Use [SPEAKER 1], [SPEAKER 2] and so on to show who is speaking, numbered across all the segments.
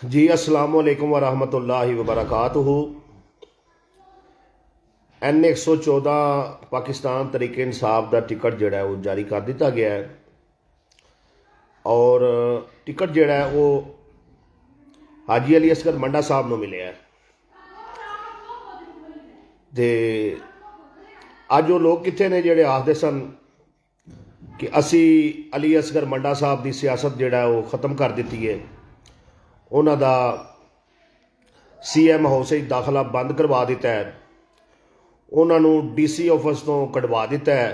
[SPEAKER 1] जी अस्सलाम वालेकुम वरहमतुल्लाहि वबरकातुहू। N114 पाकिस्तान तरीके इंसाफ का टिकट जोड़ा है वो जारी कर दिता गया है और टिकट जोड़ा है वो हाजी अली असगर मंडा साहब को मिले है। ते अज वो लोग कितने ने जोड़े आखते सन कि असी अली असगर मंडा साहब की सियासत जोड़ा वो ख़त्म कर दी है, उन्हों का CM हाउस दाखला बंद करवा दिता है, उन्होंने DC ऑफिस तो कढ़वा दिता है,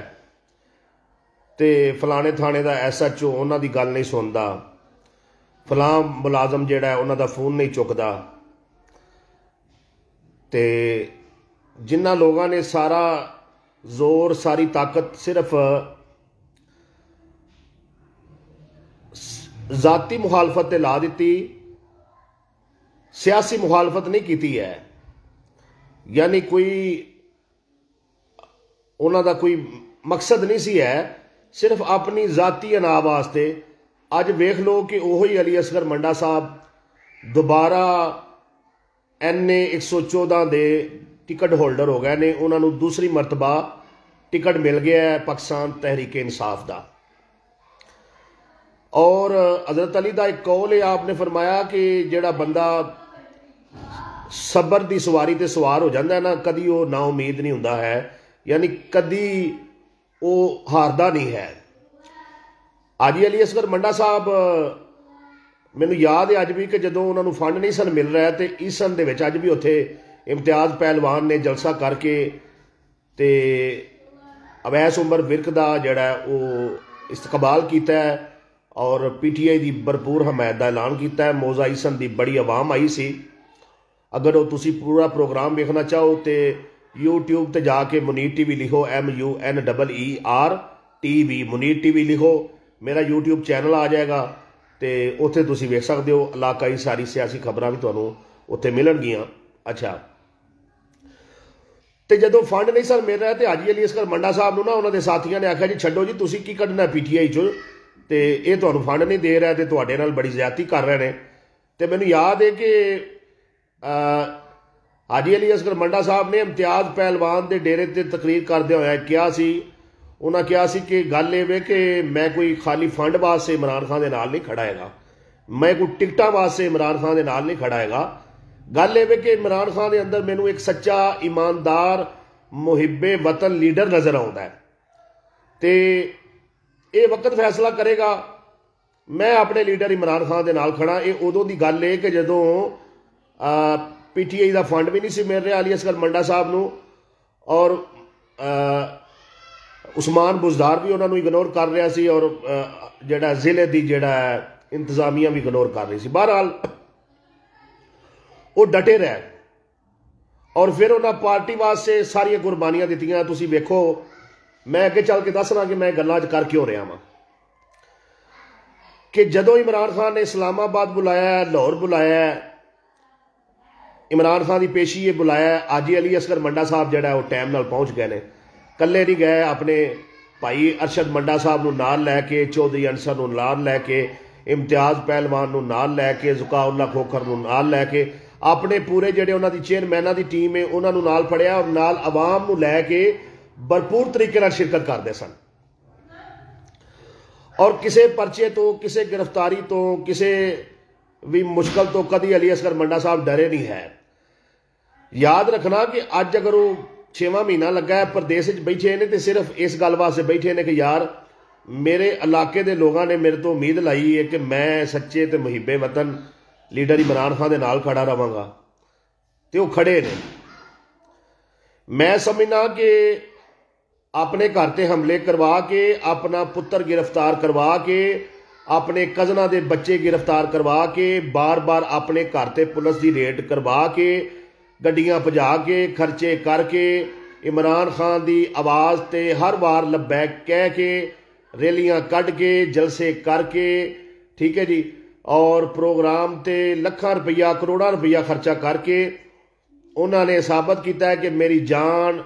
[SPEAKER 1] तो फलाने थाने का SHO उन्हों की गल नहीं सुनता, फलां मुलाजम जोड़ा है उन्हों का फोन नहीं चुकता। तो जिन्हों लोगों ने सारा जोर सारी ताकत सिर्फ जाती मुखालफत ला दी, सियासी मुखालफत नहीं की है, यानी कोई उन्होंने कोई मकसद नहीं सी है, सिर्फ अपनी जाती अना वास्ते। अज वेख लो कि वही अली असगर मंडा साहब दोबारा NA114 के टिकट होल्डर हो गए ने, उन्होंने दूसरी मरतबा टिकट मिल गया है पाकिस्तान तहरीक इंसाफ का। और हजरत अली का एक कौल है, आपने फरमाया कि जेड़ा बंदा सबर की सवारी ते सवार हो जाता है ना, कदी वो ना उम्मीद नहीं होंदा है, यानी कदी वो हारदा नहीं है। हाजी अली असगर मंडा साहब मैनू याद है अज भी कि जदों उन्होंने फंड नहीं सन मिल रहा, तो ईसन दे विच अज भी उत्थे इम्तियाज़ पहलवान ने जलसा करके ते अवैस उमर विरक का जोड़ा वो इस्तकबाल किया है और PTI की भरपूर हमायत का ऐलान किया है। मौजा ईसन की बड़ी आवाम आई सी। अगर वो तुसी पूरा प्रोग्राम देखना चाहो तो YouTube ते जाके मुनीर TV लिखो, MUNEER TV, मुनीर TV लिखो, मेरा YouTube चैनल आ जाएगा, तो उत्थे तुसी वेख सकते हो। इलाकाई सारी सियासी खबरां भी तुहानूं उत्थे मिलणगियां। अच्छा, तो जदों फंड नहीं सर मिल रहा, तो हाजी अली असगर मंडा साहब नूं ना उन्होंने साथियों ने आख्या जी छड्डो जी, तुसी की कढ़ना PTI चो, तो ये तुहानूं फंड नहीं दे रहा, तो तुहाडे नाल बड़ी ज्यादती कर रहे हैं। तो मैनूं याद है कि हाजी अली असगर मंडा साहब ने इम्तियाज़ पहलवान के डेरे ते तकरीर करदे होए कहा सी, उन्हें कहा सी कि गल ये कि मैं कोई खाली फंड वास्ते इमरान खान के नाल नहीं खड़ा हैगा, मैं कोई टिकटां वास्ते इमरान खान के नाल नहीं खड़ा हैगा। गल ये कि इमरान खान के अंदर मैनू एक सच्चा ईमानदार मुहिब्बे वतन लीडर नज़र आता है, तो ये वक्त फैसला करेगा। मैं अपने लीडर इमरान खान के नाल खड़ा। ये उदों की गल है कि जदों PTI का फंड भी नहीं सी मिल रहा अली असगर मंडा साहब नूं, और उस्मान बुजदार भी उन्होंने इग्नोर कर रहा सी, और जिहड़ा जिले की जिहड़ा इंतजामिया भी इग्नोर कर रही सी। बहरहाल वो डटे रहे और फिर उन्हें पार्टी वास्ते सारिया कुर्बानियां दित्तियां। तुसी वेखो, मैं अगे चल के दसना कि मैं गल्लां कर क्यों रहा वां कि जदों इमरान खान ने इस्लामाबाद बुलाया, लाहौर बुलाया, इमरान खान की पेशी ये बुलाया, हाजी अली असगर मंडा साहब जोड़ा वो टाइम नाल पहुँच गए ने, कल्ले नहीं गए, अपने भाई अरशद मंडा साहब नूं नाल लैके, चौधरी अंसर नूं नाल लैके, इम्तियाज़ पहलवान नूं नाल लैके, ज़ुकाउल्ला खोखर नूं नाल लैके, अपने पूरे जिहड़े उन्हां दी चेयरमैनां दी टीम है उन्हां नूं नाल फड़िया और नाल आवाम नूं लैके भरपूर तरीके नाल शिरकत करते सन। और किसी परचे तो, किसी गिरफ्तारी तो, किसी भी मुश्किल तो कदी अली असगर मंडा साहब डरे नहीं है। याद रखना कि अज अगर वो 6वां महीना लगा है प्रदेश बैठे ने, तो सिर्फ इस गल वास्ते बैठे ने कि यार मेरे इलाके के लोगों ने मेरे तो उम्मीद लाई है कि मैं सच्चे तो मुहिब्बे वतन लीडर इमरान खान के नाल खड़ा रहांगा, तो वो खड़े ने। मैं समझना कि अपने घर ते हमले करवा के, अपना पुत्र गिरफ्तार करवा के, अपने कज़ना के बच्चे गिरफ्तार करवा के, बार बार अपने घर ते पुलिस की रेड करवा के, गड्डियां भजा के, खर्चे करके, इमरान खान की आवाज़ ते हर बार लब्बैक कह के, रैलियां कढ़ के, जलसे करके, ठीक है जी, और प्रोग्राम ते लखां रुपया करोड़ां रुपया खर्चा करके उन्होंने साबित किया है कि मेरी जान,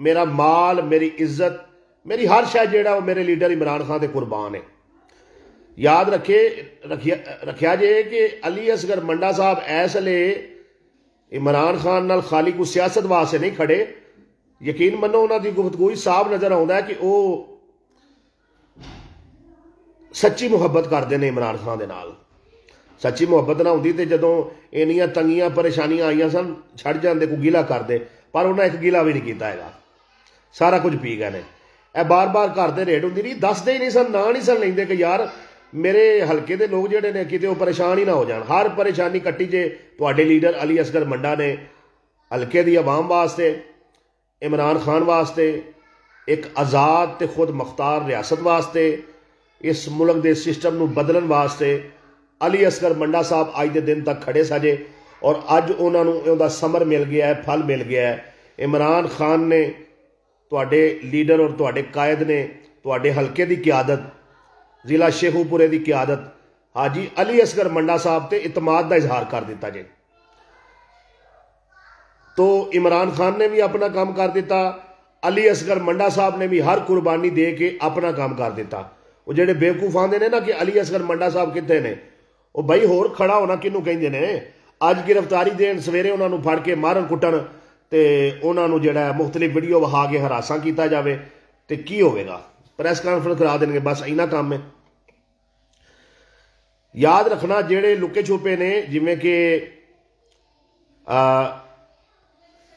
[SPEAKER 1] मेरा माल, मेरी इज्जत, मेरी हर शय जिहड़ा वो मेरे लीडर इमरान खान ते कुर्बान है। याद रखिया जे कि अली असगर मंडा साहब इसले इमरान खान नाल खाली को सियासत वास्ते नहीं खड़े। यकीन मनो उन्होंने गुफ्तगू साफ नज़र आता है कि वह सच्ची मुहब्बत करते हैं इमरान खान के नाल। सच्ची मुहब्बत ना होंदी तो जदों इन्नियां तंगियां परेशानियां आईयां सन छड़ जाते को गिला करते, पर उन्हें एक गिला भी नहीं किया है, सारा कुछ पी गए ने। यह बार बार घर से रेड होंदी रही, दसते ही नहीं सन, ना नहीं सन लेंदे कि यार मेरे हल्के के लोग जोड़े ने किते परेशान ही ना हो जाए। हर परेशानी कट्टी जे तुहाडे लीडर अली असगर मंडा ने हल्के की आवाम वास्ते, इमरान खान वास्ते, एक आज़ाद ते खुद मुख्तार रियासत वास्ते, इस मुल्क के सिस्टम को बदलने वास्ते अली असगर मंडा साहब अज के दिन तक खड़े सजे। और अज उन्होंने समर मिल गया है, फल मिल गया है। इमरान खान ने, तुहाडे लीडर और तुहाडे कायद ने तुहाडे हल्के की क्यादत, जिला शेखुपुरे की क्यादत हाजी अली असगर मंडा साहब ते इतमाद का इजहार कर दिता जे। तो इमरान खान ने भी अपना काम कर दिता, अली असगर मंडा साहब ने भी हर कुर्बानी दे के अपना काम कर दिता। वो जेडे बेवकूफ आते ने ना कि अली असगर मंडा साहब कितने ने, वो बई होर खड़ा होना किनू कहते हैं। अज गिरफ्तारी देन, सवेरे उन्होंने फड़ के मारन कुटन तो उन्होंने जोड़ा मुख्तलिफ वीडियो विखा के हरासा किया जाए तो की होगा, प्रैस कॉन्फ्रेंस करा देंगे, बस इना काम है। याद रखना जेड़े लुके छुपे ने, जिमें कि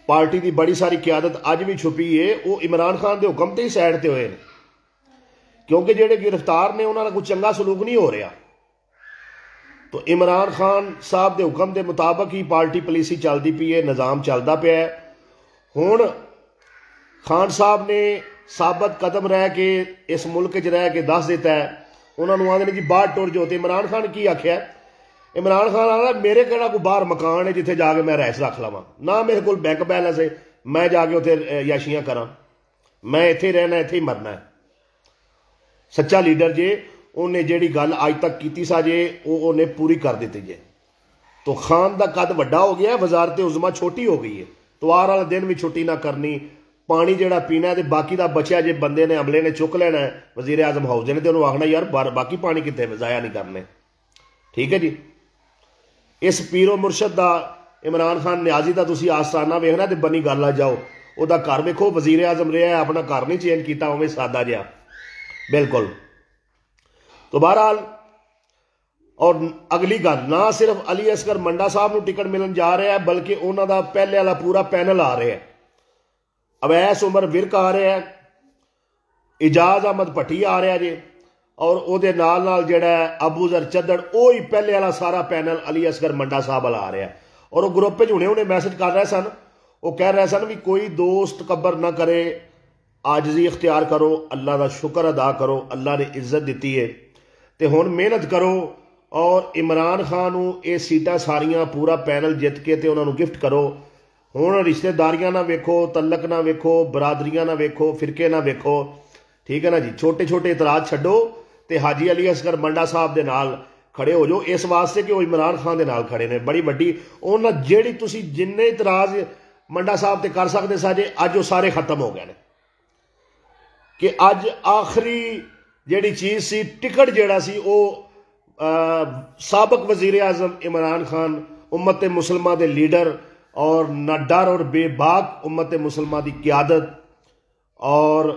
[SPEAKER 1] पार्टी की बड़ी सारी क्यादत अज भी छुपी है, वो इमरान खान के हुक्म से ही साइड ते हुए, क्योंकि जेड़े गिरफ्तार ने उन्होंने कुछ चंगा सलूक नहीं हो रहा। तो इमरान खान साहब के हुक्म के मुताबिक ही पार्टी पॉलिसी चलती पई है, निज़ाम चलता पाया है। हुण खान साहब ने साबित कदम रह के इस मुल्क च रह के दस दिता है, उन्होंने आदि जी बाहर टुर जाओ। तो इमरान खान की आख्या, इमरान खान आला मेरे कहना कोई बाहर मकान है जिथे जाके मैं रैस रख लवां, ना मेरे को बैंक बैलेंस है मैं जाके उत्थे याशियां करा, मैं इत्थे रहना इत्थे ही मरना है। सच्चा लीडर जे उन्हें जिहड़ी गल अज तक की सा जे उन्हें पूरी कर दी जे। तो खान का कद वड्डा हो गया, वजारत उज़मा छोटी हो गई है। तवार वाले दिन भी छुट्टी ना करनी, पानी जोड़ा पीना है, बाकी का बचा जे बंदे ने अमले ने चुक लेना है वजीर आजम हाउस ने, तो उन्होंने आखना यार बाकी पानी कितने जाया नहीं करने। ठीक है जी। इस पीरो मुर्शद का इमरान खान न्याजी का तुम आस्थाना वेखना तो बनी गल आ जाओ, वह घर वेखो वजीर आजम रहा है, अपना घर नहीं चेंज किया, उमें सादा जहा बिल्कुल। तो बहरहाल, और अगली गल, ना सिर्फ अली असगर मंडा साहब को टिकट मिलन जा रहा है, बल्कि उन्होंने पहले वाला पूरा पैनल आ रहा है। अवैस उमर विरक आ रहा है, इजाज अहमद भट्टी आ रहा जे, और उहदे नाल नाल जिहड़ा अबू जर चद्दड़, वो ही पहले वाला सारा पैनल अली असगर मंडा साहब वाला आ रहा है। और वो ग्रुप च हुणे मैसेज कर रहे सन, वो कह रहे सन भी कोई दोस्त कबर ना करे, आजजी इख्तियार करो, अल्लाह का शुक्र अदा करो, अल्लाह ने इज्जत दी है, तो हुण मेहनत करो और इमरान खान नूं ये सीटां सारियां पूरा पैनल जित के ते उन्होंने गिफ्ट करो। हुण रिश्तेदारियां ना वेखो, तलक ना वेखो, बरादरियां ना वेखो, फिरके ना वेखो, ठीक है ना जी। छोटे छोटे इतराज छड्डो ते हाजी अली असगर मंडा साहब दे नाल खड़े हो जाओ, इस वास्ते कि वो इमरान खान दे नाल खड़े ने। बड़ी वड्डी उन्हां जिहड़ी तुसीं जिन्ने इतराज मंडा साहब ते कर सकदे साजे, अज वो सारे खत्म हो गए ने। कि अज आखिरी जिहड़ी चीज़ सी, टिकट जिहड़ा सी वो साबक वजीर आजम इमरान खान, उम्मत मुसलमान के लीडर और न डर और बेबाक उम्मत मुसलमान की क्यादत और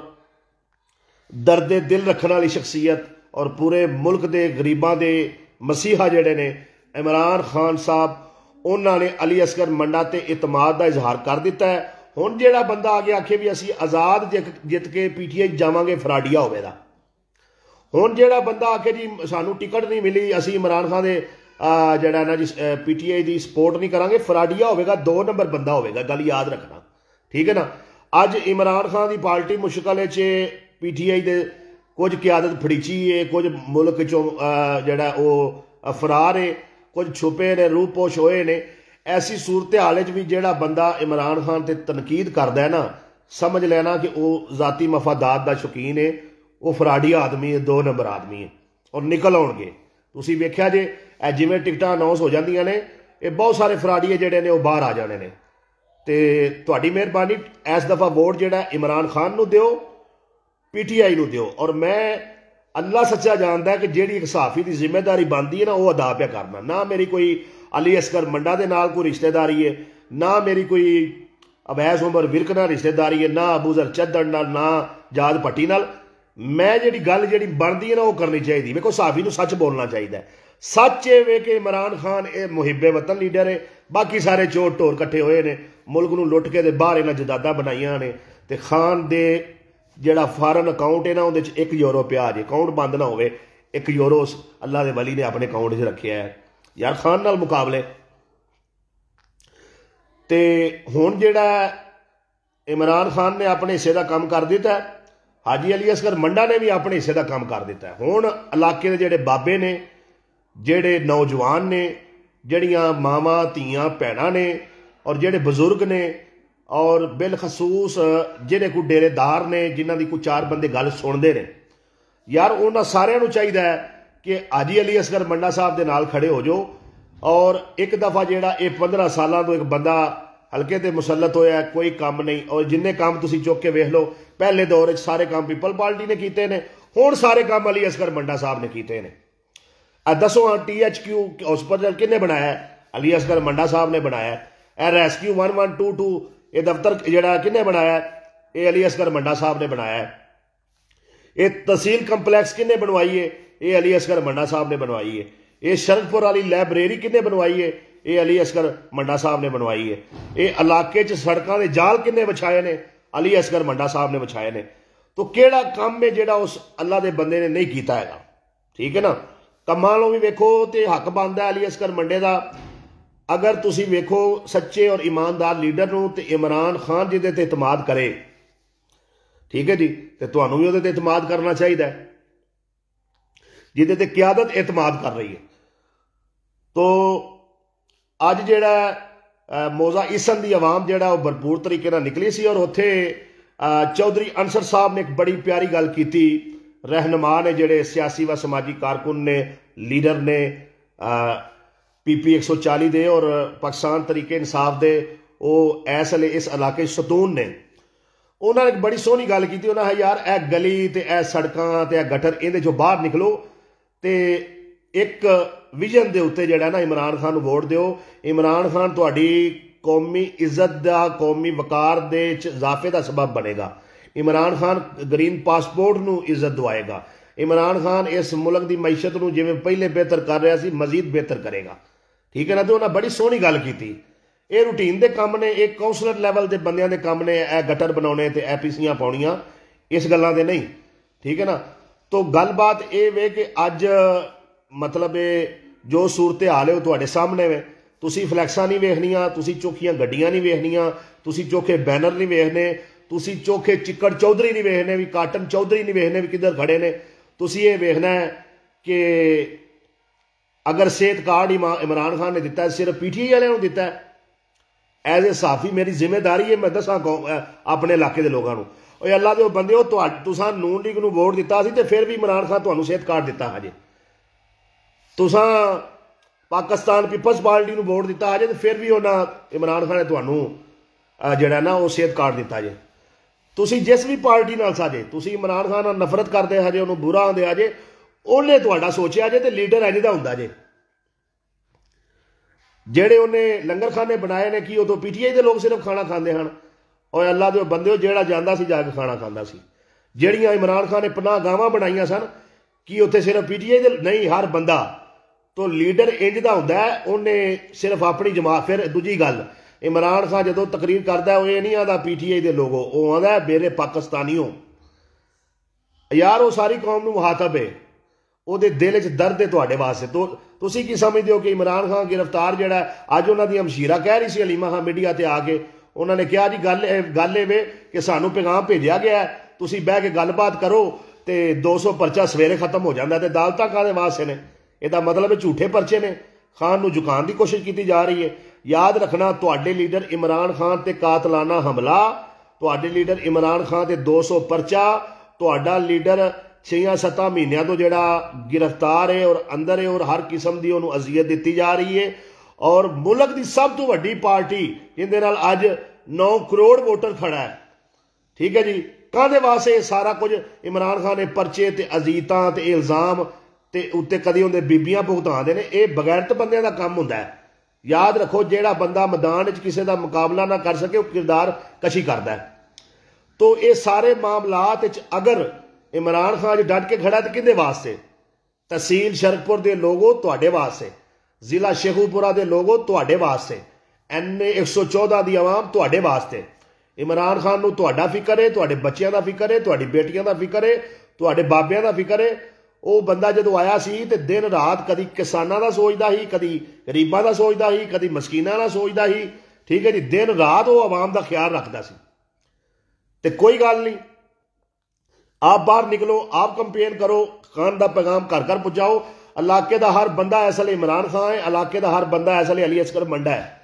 [SPEAKER 1] दर्द दिल रखने वाली शख्सियत और पूरे मुल्क के गरीबों के मसीहा जिहड़े ने इमरान खान साहब, उन्होंने अली असगर मंडा ते इतमाद का इजहार कर दिता है। हुण जिहड़ा बंदा आगे आखे भी असी आज़ाद जित के पीटीआई जावांगे, फराडिया होवेगा। हुण जिहड़ा बंदा आखे जी सानू टिकट नहीं मिली, असी इमरान खान दे जिहड़ा ना जी पीटीआई की सपोर्ट नहीं करांगे, फराडिया होवेगा, 2 नंबर बंदा होवेगा। गल याद रखना, ठीक है ना। अज इमरान खान की पार्टी मुश्किल पीटीआई दे कुछ क्यादत फड़ीची है, कुछ मुल्क चों जिहड़ा वो फरार है, कुछ छुपे ने, रूपोश होए ने। ऐसी सूरत हाल भी जिहड़ा बंदा इमरान खान ते तनकीद करदा है ना, समझ लेना कि वह जाती मफादात का शौकीन है, वो फराडिया आदमी है, 2 नंबर आदमी है। और निकल आउणगे, तुसीं वेख्या जे जिवें टिकटां अनाउंस हो जांदियां ने, ये बहुत सारे फराडिए जिहड़े ने वो बाहर आ जाने ने। ते तुहाडी मेहरबानी, इस दफ़ा वोट जिहड़ा इमरान खान नूं दिओ, पीटीआई नूं दिओ। और मैं अल्लाह सच्चा जानता है कि ਜਿਹੜੀ एक सहाफ़ी की जिम्मेदारी बनती है ना वो अदा पे करना। ना मेरी कोई अली असगर मंडा के नाल कोई रिश्तेदारी है, ना मेरी कोई अवैस उमर विरक नाल रिश्तेदारी है, ना अबूजर चद्दड़ नाल, ना जाद भट्टी नाल। मैं जी गल जी बनती है ना वो करनी चाहिए। देखो सहाफ़ी को सच बोलना चाहिए। सच ये वे कि इमरान खान ये मुहिबे वतन लीडर है, बाकी सारे चोर ढोर कट्ठे हुए ने, मुल्क नूं लुट के बाहर इन्हां जदादा बनाइया ने, ते खान दे जिहड़ा फॉरन अकाउंट है ना उहदे च 1 यूरो पिया जे, अकाउंट बंद ना होवे, 1 यूरो अल्लाह दे वली ने अपने अकाउंट च रखिया है। यार खान नाल मुकाबले। ते हुण जिहड़ा इमरान खान ने अपने हिस्से का काम कर दिता है, हाजी अली असगर मंडा ने भी अपने हिस्से का काम कर दिता है। हुण इलाके के जिहड़े बाबे ने, जिहड़े नौजवान ने, जिहड़ियां मावां धीआं भैणां ने और जिहड़े बजुर्ग ने और बिलखसूस जिहड़े कोई डेरेदार ने जिन्हां दी कोई 4 बंदे गल सुनते हैं, यार उन्हां सारिआं नूं चाहीदा है कि हाजी अली असगर मंडा साहब दे नाल खड़े हो जाओ। और एक दफ़ा जिहड़ा ये 15 सालों तो एक बंदा हल्के ते मुसलत होया, कोई काम नहीं। और जिन्ने काम तुसीं चुक के वेख लो, पहले दौर सारे काम पीपल पार्टी ने कीते ने, हुण सारे काम अली असगर मंडा साहब ने कीते ने। दसो THQ हॉस्पिटल किन्ने बनाया? अली असगर मंडा साहब ने बनाया। रेस्क्यू 1122 ये दफ्तर जिहड़ा किन्ने बनाया? ये अली असगर मंडा साहब ने बनाया। ये तहसील कंपलैक्स किन्ने बनवाई है? ये अली असगर मंडा साहब ने बनवाई है। ये शरदपुर वाली लाइब्रेरी किन्ने बनवाई है? ये अली असगर मंडा साहब ने बनवाई है। ये इलाके च सड़कों के जाल किन्ने विछाए ने? अली असगर मंडा साहब ने विछाए ने। तो केड़ा काम है जिहड़ा उस अल्लाह के बंदे ने नहीं कीता है? ठीक है ना। कमां लो भी वेखो तो हक बनता है अली असगर मंडे का। अगर तुसी वेखो सच्चे और ईमानदार लीडर नूं ते इमरान खान जिहदे ते इतमाद करे, ठीक है जी, तो तुहानूं भी उहदे ते इतमाद करना चाहिए जिहदे ते क़यादत इतमाद कर रही है। तो अज जिहड़ा मौजा ईसन की आवाम जिहड़ा वो भरपूर तरीके नाल निकली सी। और उत्थे चौधरी अंसर साहब ने एक बड़ी प्यारी गल की। रहनुमा ने जिहड़े सियासी व समाजी कारकुन ने, लीडर ने, PP 140 दे और पाकिस्तान तरीके इंसाफ दे, वो इस वेले इस इलाके सतून ने, उन्होंने एक बड़ी सोहनी गल की। उन्होंने यार ए गली ते ए सड़कां ते ए गटर इहदे चों बाहर निकलो ते एक विजन दे उत्ते जिहड़ा ना इमरान खान नूं वोट दिओ। इमरान खान तुहाडी कौमी इज्जत दा, कौमी वकार दे च इजाफे का सबब बनेगा। इमरान खान ग्रीन पासपोर्ट नूं इज्जत दवाएगा। इमरान खान इस मुल्क की मैशत नूं जिवें पहले बेहतर कर रहा सी मजीद बेहतर करेगा। ठीक है ना। तो उन्हें बड़ी सोहनी गल की। ये रूटीन के काम ने, एक कौंसलर लैवल के बंदियां दे काम ने, ए गटर बनाने ते PCयां पाउणियां, इस गल्लां दे नहीं। ठीक है ना। तो गलबात ये वे कि अज मतलब जो सूरत हाल है वो तुहाडे सामने वे। तुसी फ्लैक्सां नहीं वेखनियां, तुसी चोखियां गड्डियां नहीं वेखनियां, तुसी चोखे बैनर नहीं वेखने, तुसी चोखे चिक्कड़ चौधरी नहीं वेखने, भी काटन चौधरी नहीं वेखने भी किधर खड़े ने। तुसी ये वेखना है कि अगर सेहत कार्ड इमरान खान ने दिता है, सिर्फ PTI वाले को दिता है। एज ए सहाफ़ी मेरी जिम्मेदारी है मैं दसा अपने इलाके के लोगों को, अल्लाह के बंदे हो तुसां नून लीग नूं वोट दिता सी ते फिर भी इमरान खान तुहानूं सेहत कार्ड दिता हजे। तुसां पाकिस्तान पीपल्स पार्टी नूं वोट दिता हजे ते फिर भी उन्हां इमरान खान ने तुहानूं जिहड़ा ना वो सेहत कार्ड दिता जे। तुसीं जिस भी पार्टी नाल साजे, तुसीं इमरान खान नाल नफरत करदे हजे, उन्होंने बुरा आंदे हजे, उन्हें तुहाडा सोचिया जे ते लीडर इंज दा हुंदा जे। जेड़े उन्हें लंगर खाने बनाए ने कि उदों PTI के लोग सिर्फ खाना खाते हैं। और अल्लाह के बंदे जेड़ा जाता सी जाके खाना खाता सी। ਜਿਹੜੀਆਂ इमरान खान ने पनाह गावां बनाईयां सन कि उत्थे सिर्फ PTI दे नहीं, हर बंदा। तो लीडर इंज दा हुंदा है, उन्हें सिर्फ अपनी जमात। फिर दूजी गल, इमरान खान जो तकरीर करता है वो ये नहीं आता PTI के लोगो, वो आंदा है मेरे पाकिस्तानियों। यार वो सारी कौम नूं मुहातब है, ਉਹਦੇ दिल च दर्द है तुहाडे वास्ते। तो तुसीं की समझते हो कि इमरान खान गिरफ्तार जिहड़ा अज उन्हां दी हमशीरा कह रही सी हलीमा खान मीडिया ते आके, उन्होंने कहा जी गल ये कि सानू पैगाम भेजा गया है, तुसीं बह के गलबात करो तो 200 परचा सवेरे खत्म हो जाता। तो अदालतां काहदे वास्ते ने? इसदा मतलब झूठे परचे ने। खान नूं झुकाउण दी कोशिश की जा रही है। याद रखना तुहाडे लीडर इमरान खान ते कातलाना हमला, तुहाडे लीडर इमरान खान ते 200 परचा, तुहाडा लीडर 6-7 महीनों तो जिहड़ा गिरफ्तार है और अंदर है और हर किस्म की उन्होंने अजियत दी जा रही है। और मुल्क की सब तो वड्डी पार्टी जिहदे नाल अज 9 करोड़ वोटर खड़ा है, ठीक है जी, काहदे वास्ते सारा कुछ इमरान खान ने परचे ते अजीतां ते इल्जाम ते उत्ते कदी उहदे बीबियां भुगतांदे ने। ये बगैरत बंदियां दा काम हुंदा है। याद रखो, जिहड़ा बंदा मैदान च किसी का मुकाबला ना कर सके वह किरदार कशी करता है। तो ये सारे मामलात अगर इमरान खान डट के खड़ा तो किहदे वास्ते? तहसील शरकपुर के लोगों तुहाडे वास्ते, जिला शेखुपुरा के लोगों तुहाडे वास्ते, NA 114 की आवाम तुहाडे वास्ते। इमरान खान नूं तुहाडा फिकर है, तुहाडे बच्चों का फिकर है, तुहाडी बेटियां का फिकर है, तुहाडे बाबियां का फिकर है। वो बंदा जो आया सी ते दिन रात कदी किसानां दा सोचदा ही, कदी गरीबां दा सोचदा ही, कदी मस्कीनां दा सोचदा ही। ठीक है जी, दिन रात वो आवाम का ख्याल रखता सी। ते कोई गल नहीं, आप बाहर निकलो, आप कंपेन करो, खान का पैगाम घर घर पहुंचाओ। इलाके का हर बंदा इस वे इमरान खान है, इलाके का हर बंदा इस वे अली असगर मंडा है।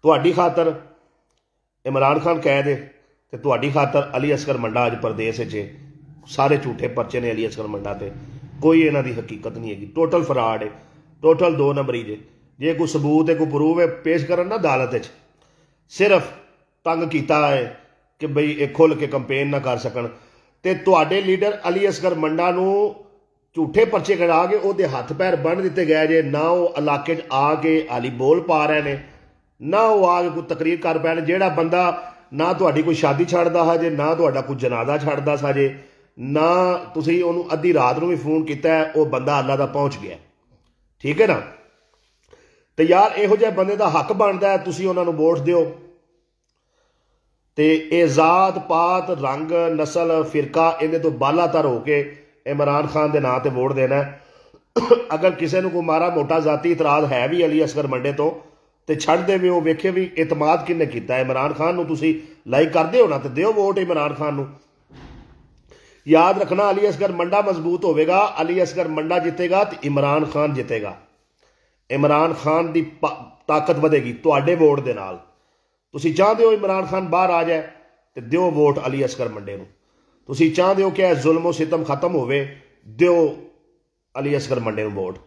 [SPEAKER 1] तुहाडी खातर इमरान खान कह दे ते तुहाडी खातर अली असगर मंडा अज प्रदेश च सारे झूठे परचे ने अली असगर मंडा ते। कोई इन्हां दी हकीकत नहीं हैगी, टोटल फराड है, टोटल 2 नंबरी जे कोई सबूत है, कोई प्रूफ है पेश करन ना अदालत च, सिर्फ तंग किया है कि बई एक खुल के कंपेन ना कर सकन। ते तुहाडे लीडर अली असगर मंडा नूं झूठे परचे कढ़ा के उहदे हथ पैर बन दिते गए जे। ना वो इलाके च आके हाली बोल पा रहे ने, ना वो आके कोई तकरीर कर पै। जिहड़ा बंदा ना तुहाडी कोई शादी छड्डदा है जे, ना तुहाडा कोई जनाजा छड्डदा सा जे, ना तुसीं उहनूं अद्धी रात नूं भी फोन कीता है, वो बंदा अल्लाह दा पहुंच गया। ठीक है ना? तो यार इहो जिहे बंदे दा हक बनदा है तुसीं उहनां नूं वोट दिओ। ते ये जात पात रंग नस्ल फिरका इहदे तो बालातर होके इमरान खान के नां ते वोट देना है। अगर किसी को कोई माड़ा मोटा जाती इतराज है भी अली असगर मंडे तो छड़ देवे, वो वेखे भी एतमाद किन्ने कीता है इमरान खान नूं। तुसीं लाइक करदे हो ना तो दिओ वोट इमरान खान नूं। याद रखना, अली असगर मंडा मजबूत होवेगा, अली असगर मंडा जितेगा तो इमरान खान जितेगा। इमरान खान की ताकत वधेगी तुहाडे वोट दे नाल। तुसीं चाहते हो इमरान खान बाहर आ जाए तो दिओ वोट अली असगर मंडे नूं। तुसीं चाहते हो कि जुल्म सितम खत्म होवे, दिओ अली असगर मंडे नूं वोट।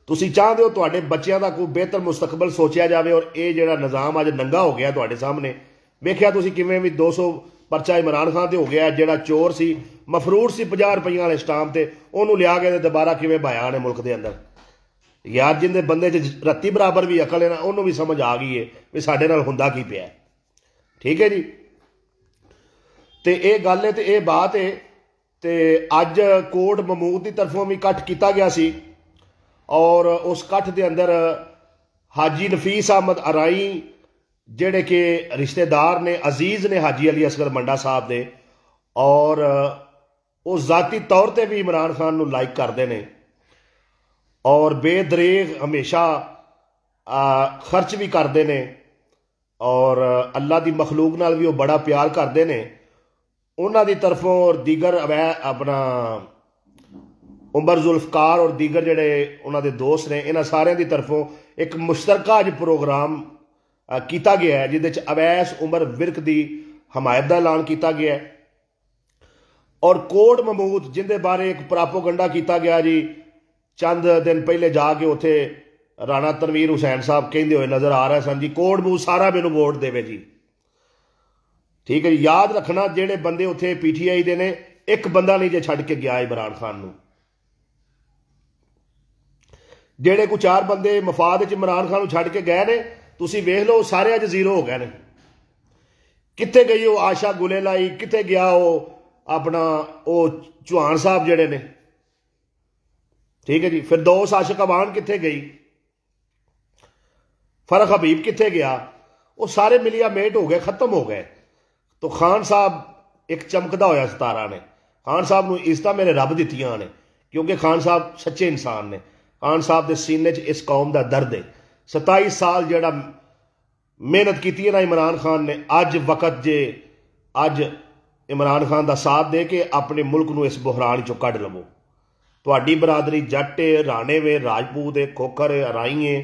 [SPEAKER 1] तुसीं चाहते हो तुहाडे बच्चों का कोई बेहतर मुस्तकबल सोचा जाए और ये जिहड़ा निज़ाम अज नंगा हो गया तुहाडे सामने, वेख्या तुसीं किवें भी 200 परचा इमरान खान ते हो गया। जिहड़ा चोर सी मफरूर सी 50 रुपये वाले स्टाम्प ते उहनूं लिया के दोबारा किवें बहाया ने मुल्क के अंदर। यार जिंदे बंदे च रत्ती बराबर भी अकल है ना, उन्होंने भी समझ आ गई है भी साडे नाल हुंदा की पिया। ठीक है जी, तो ये गल है, तो ये बात है। तो अज कोट महमूद की तरफों भी इकट्ठ किया गया सी और उस इकट्ठ के अंदर हाजी नफीस अहमद अराई जेड़े के रिश्तेदार ने, अजीज ने हाजी अली असगर मंडा साहब दे, और वो जाती तौर पर भी इमरान खान नूं लाइक करते हैं और बेदरेग हमेशा खर्च भी करते हैं और अल्लाह की मखलूक नाल भी वो बड़ा प्यार करते हैं। उन्हां दी तरफों और दीगर अपना उमर जुल्फकार और दीगर जिहड़े उन्हां दे दोस्त ने, इन्हां सारियां दी तरफों एक मुश्तरका अज प्रोग्राम किया गया है जिहदे च अवैस उमर विरक की हमायत का ऐलान किया गया है। और कोट महमूद जिंदे बारे एक प्रापोगंडा किया गया जी, चंद दिन पहले जाके उत्थे राणा तनवीर हुसैन साहब कहते हुए नजर आ रहे सन जी, कोट महमूद सारा मैनू वोट देवे जी। ठीक है जी, याद रखना जेडे बंदे उत्थे PTI दे ने, एक बंदा नहीं जे छड़ के गया इमरान खान नूं। जेडे कोई 4 बंदे मफाद च इमरान खान नूं छड़ के गए ने, तुसीं वेख लो सारे अज जीरो हो गए ने। कित्थे गई वो आशा गुलेलाई, कित्थे गया वो अपना वो चौहान साहब जेडे ने। ठीक है जी, फिरदौस आशिक अवान कित्थे गई, फरख हबीब कित्थे गया, वो सारे मिलिया मेट हो गए, खत्म हो गए। तो खान साहब एक चमकदा होया सितारा ने। खान साहब नूं इज्जतां मेरे रब दित्तियां ने, क्योंकि खान साहब सच्चे इंसान ने। खान साहब के सीने च इस कौम का दर्द है। 27 साल जिहड़ा मेहनत की ना इमरान खान ने, अज वक्त जे अज इमरान खान का साथ दे के अपने मुल्क नूं इस बुहरान चों कढ लवो। तुहाडी बरादरी जट है, राणे वे, राजपूत है, खोखर है, अराई है।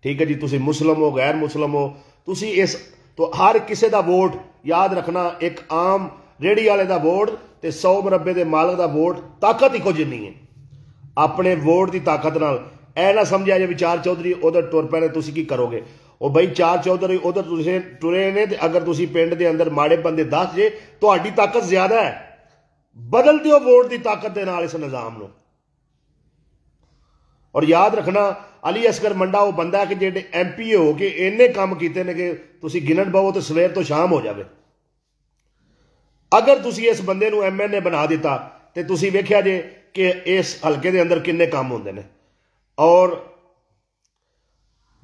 [SPEAKER 1] ठीक है जी, तुसी मुस्लिम हो, गैर मुस्लिम हो, तुसी इस तो हर किसी का वोट याद रखना, एक आम रेहड़ी वाले का वोट तो 100 मुरब्बे के मालक का वोट ताकत ही कुछ नहीं है। अपने वोट की ताकत नाल ऐ ना समझिया जे विचार चौधरी उधर तुर पैने तुसी की करोगे। ਉਹ ਬਈ ਚਾਰ ਚੌਧਰੀ ਉਧਰ ਤੁਸੀਂ ਟੁਰੇ ਨੇ ਤੇ ਅਗਰ ਤੁਸੀਂ ਪਿੰਡ ਦੇ ਅੰਦਰ ਮਾੜੇ ਬੰਦੇ 10 ਜੇ ਤੁਹਾਡੀ ਤਾਕਤ ਜ਼ਿਆਦਾ ਹੈ, ਬਦਲ ਦਿਓ ਵੋਟ ਦੀ ਤਾਕਤ ਦੇ ਨਾਲ ਇਸ ਨਿਜ਼ਾਮ ਨੂੰ। ਔਰ ਯਾਦ ਰੱਖਣਾ ਅਲੀ ਅਸਗਰ ਮੰਡਾ ਉਹ ਬੰਦਾ ਕਿ ਜਿਹੜੇ MP ਹੋ ਕੇ ਇੰਨੇ ਕੰਮ ਕੀਤੇ ਨੇ ਕਿ ਤੁਸੀਂ ਗਿਣਨ ਬਵੋ ਤੇ ਸਵੇਰ ਤੋਂ ਸ਼ਾਮ ਹੋ ਜਾਵੇ। ਅਗਰ ਤੁਸੀਂ ਇਸ ਬੰਦੇ ਨੂੰ MNA ਬਣਾ ਦਿੱਤਾ ਤੇ ਤੁਸੀਂ ਵੇਖਿਆ ਜੇ ਕਿ ਇਸ ਹਲਕੇ ਦੇ ਅੰਦਰ ਕਿੰਨੇ ਕੰਮ ਹੁੰਦੇ ਨੇ। ਔਰ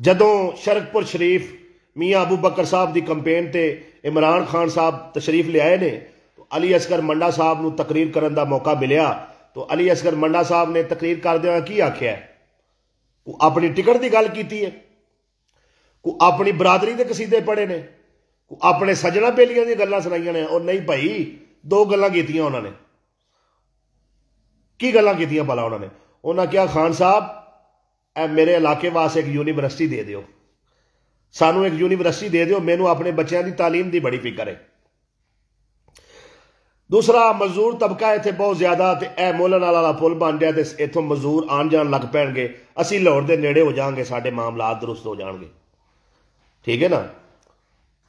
[SPEAKER 1] ਜਦੋਂ ਸ਼ਰਕपुर शरीफ मियाँ अबू बकर साहब की कंपेन ते इमरान खान साहब तशरीफ लियाए ने तो अली असगर मंडा साहब को तकरीर करने का मौका मिलया तो अली असगर मंडा साहब ने तकरीर करदे की आख्या है, को अपनी टिकट की गल की है, को अपनी बरादरी के कसीदे पढ़े ने, को अपने सजना बेलियां दी गल्लां सुनाइयां ने। और नहीं भाई दो गल्लां कीतियां उन्होंने, की गल्लां कीतियां भला उन्होंने? उन्होंने कहा खान साहब मेरे इलाके वास्ते एक यूनीवर्सिटी दे दिओ, सानू एक यूनीवर्सिटी दे दिओ, मैनू अपने बच्चों की तालीम की बड़ी फिक्र है। दूसरा मजदूर तबका इत्थे बहुत ज्यादा ते ए मोलन वाला पुल बन गया ते इत्थों मजदूर आन जान लग पैणगे, असीं लाहौर दे नेड़े हो जाएंगे, साडे मामलात दुरुस्त हो जाएंगे। ठीक है ना?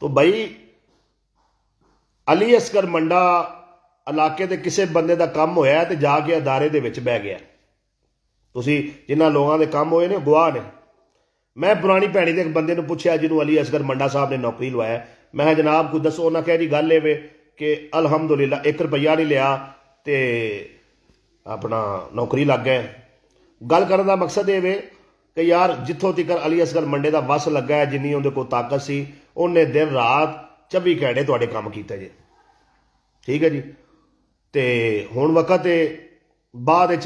[SPEAKER 1] तो बई अली असगर मंडा इलाके के किसी बंदे का काम होया ते जाके अदारे दे विच बह गया। तुसी जिन्हां लोगों के काम होए ने गवाह ने। मैं पुरानी भैनी के एक बंदे ने पूछा जिन्होंं अली असगर मंडा साहब ने नौकरी लवाया, मैं जनाब कोई दसो? उन्हें कहा जी गल ये कि अलहमदुलिल्ला 1 रुपया नहीं लिया तो अपना नौकरी लग गए। गल करने का मकसद ये कि यार जिथों तक अली असगर मंडे का वस लगा है, जिन्नी उन्हें कोई ताकत सी, उन्हें दिन रात 24 घंटे तुहाडे काम किए जे। ठीक है जी? तो हुण वक्त बाद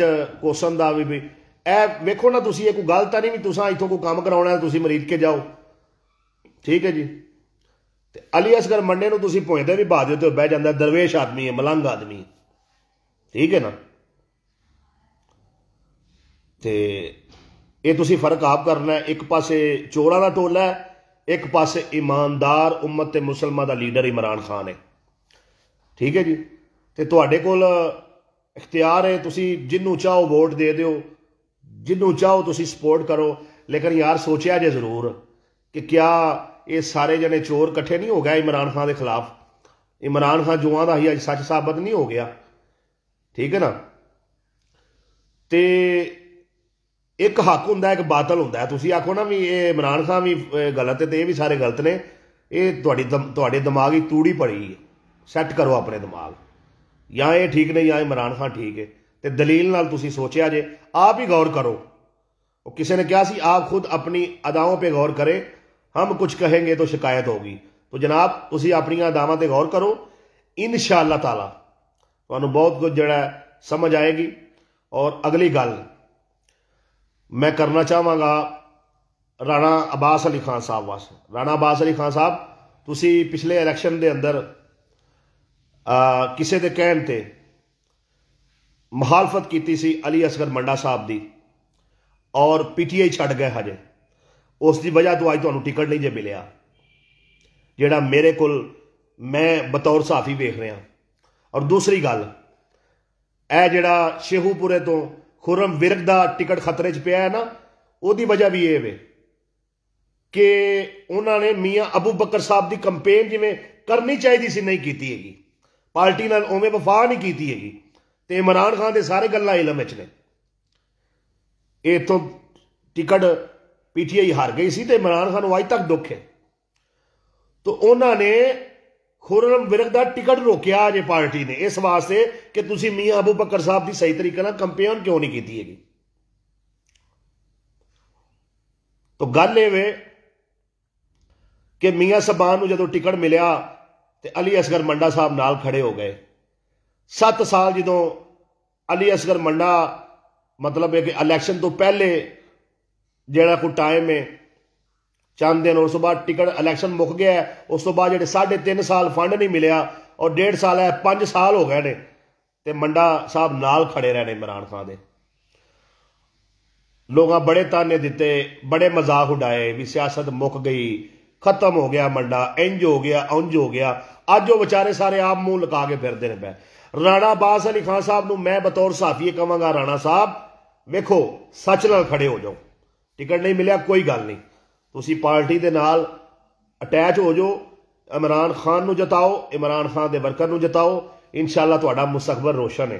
[SPEAKER 1] कोसन का भी ए वेखो ना, तुसी कोई गल तो नहीं भी तुसा इथों कोई काम कराउणा है तुसी मरीद के जाओ। ठीक है जी? ते अली असगर मंडे नूं तुसी भोंयदे भी बहा दिओ ते बह जांदा, दरवेश आदमी है, मलंग आदमी। ठीक है ना? ते ये तुसी फर्क आप करना है। एक पासे चोरां दा टोला है, एक पासे ईमानदार उम्मत ते मुसलमान दा लीडर इमरान खान है। ठीक है जी? ते तुहाडे कोल इख्तियार है, तुसी जिन्नू चाहो वोट दे दिओ, जिन्नू चाहो तुसी सपोर्ट करो, लेकिन यार सोचिया जे जरूर कि क्या ये सारे जने चोर कट्ठे नहीं हो गए इमरान खान के खिलाफ? इमरान खान जुआं दा ही अज सच साबित नहीं हो गया। ठीक है ना? ते एक हक हुंदा एक बातल हुंदा है। तुसी आखो ना भी ये इमरान खान भी गलत है तो ये भी सारे गलत ने, ये तुहाडे दिमाग की तूड़ी पड़ी है। सैट करो अपने दिमाग, या ये ठीक नहीं या इमरान खान ठीक है। तो दलील नाल तुसी सोचिया जे, आप ही गौर करो। किसी ने कहा सी आप खुद अपनी अदाओं पे गौर करें, हम कुछ कहेंगे तो शिकायत होगी। तो जनाब तुसी अपनी अदावां ते गौर करो, इंशाअल्लाह ताला तुहानूं बहुत कुछ जिहड़ा समझ आएगी। और अगली गल मैं करना चाहांगा राणा अब्बास अली खान साहब वास्ते। राणा अब्बास अली खान साहब, तुसी पिछले इलैक्शन के अंदर किसी के कहण ते मुखालफत की सी अली असगर मंडा साहब की, और PTI छड़ गए हजे, उसकी वजह तो अज तुहानूं टिकट नहीं जे मिलिया, जिहड़ा मेरे कोल मैं बतौर सहाफी वेख रहा। और दूसरी गल, यह जिहड़ा शेहूपुरे तो खुरम विरक का टिकट खतरे च पिया है ना, उसकी वजह भी ये वे कि उन्होंने मियाँ अबू बकर साहब की कंपेन जिवें करनी चाहिए सी नहीं की हैगी, पार्टी नाल उवें वफा नहीं की हैगी। तो इमरान खान के सारे गल्लां इलम विच ने। इतों टिकट PTI हार गई सी तो इमरान खान अज तक दुख है। तो उन्होंने खुरम विरक का टिकट रोकया जे पार्टी ने, इस वास्ते कि तुसी मियाँ अबू बकर साहब की सही तरीके नाल कंपेन क्यों नहीं की हैगी। तो गल ये कि मियाँ साहबान नूं जदों टिकट मिलिया तो अली असगर मंडा साहब नाल खड़े हो गए। 7 साल जदों अली असगर मंडा मतलब है कि इलैक्शन तो पहले जिहड़ा कोई टाइम है चंद दिन, उस बाद टिकट इलैक्शन मुक गया है, उस तो बाद जिहड़े 3.5 साल फंड नहीं मिलिया और 1.5 साल है 5 साल हो गए ने, तो मंडा साहब नाल खड़े रहने इमरान खान दे। लोग बड़े ताने दिते, बड़े मजाक उड़ाए भी सियासत मुक गई, खत्म हो गया मंडा, इंज हो गया उंज हो गया। अज वो बेचारे सारे आप मुंह लगा के फिरते हैं। राणा अब्बास अली खान साहब नूं मैं बतौर सहाफी कहांगा, राणा साहब वेखो सच नाल खड़े हो जाओ, टिकट नहीं मिलिया कोई गल नहीं, ਤੁਸੀਂ ਪਾਰਟੀ ਦੇ ਨਾਲ ਅਟੈਚ ਹੋ ਜਾਓ, ਇਮਰਾਨ ਖਾਨ ਨੂੰ ਜਿਤਾਓ, ਇਮਰਾਨ ਖਾਨ ਦੇ ਵਰਕਰ ਨੂੰ ਜਿਤਾਓ, इंशाअल्लाह ਤੁਹਾਡਾ ਮੁਸਤਕਬਲ ਰੋਸ਼ਨ ਹੈ।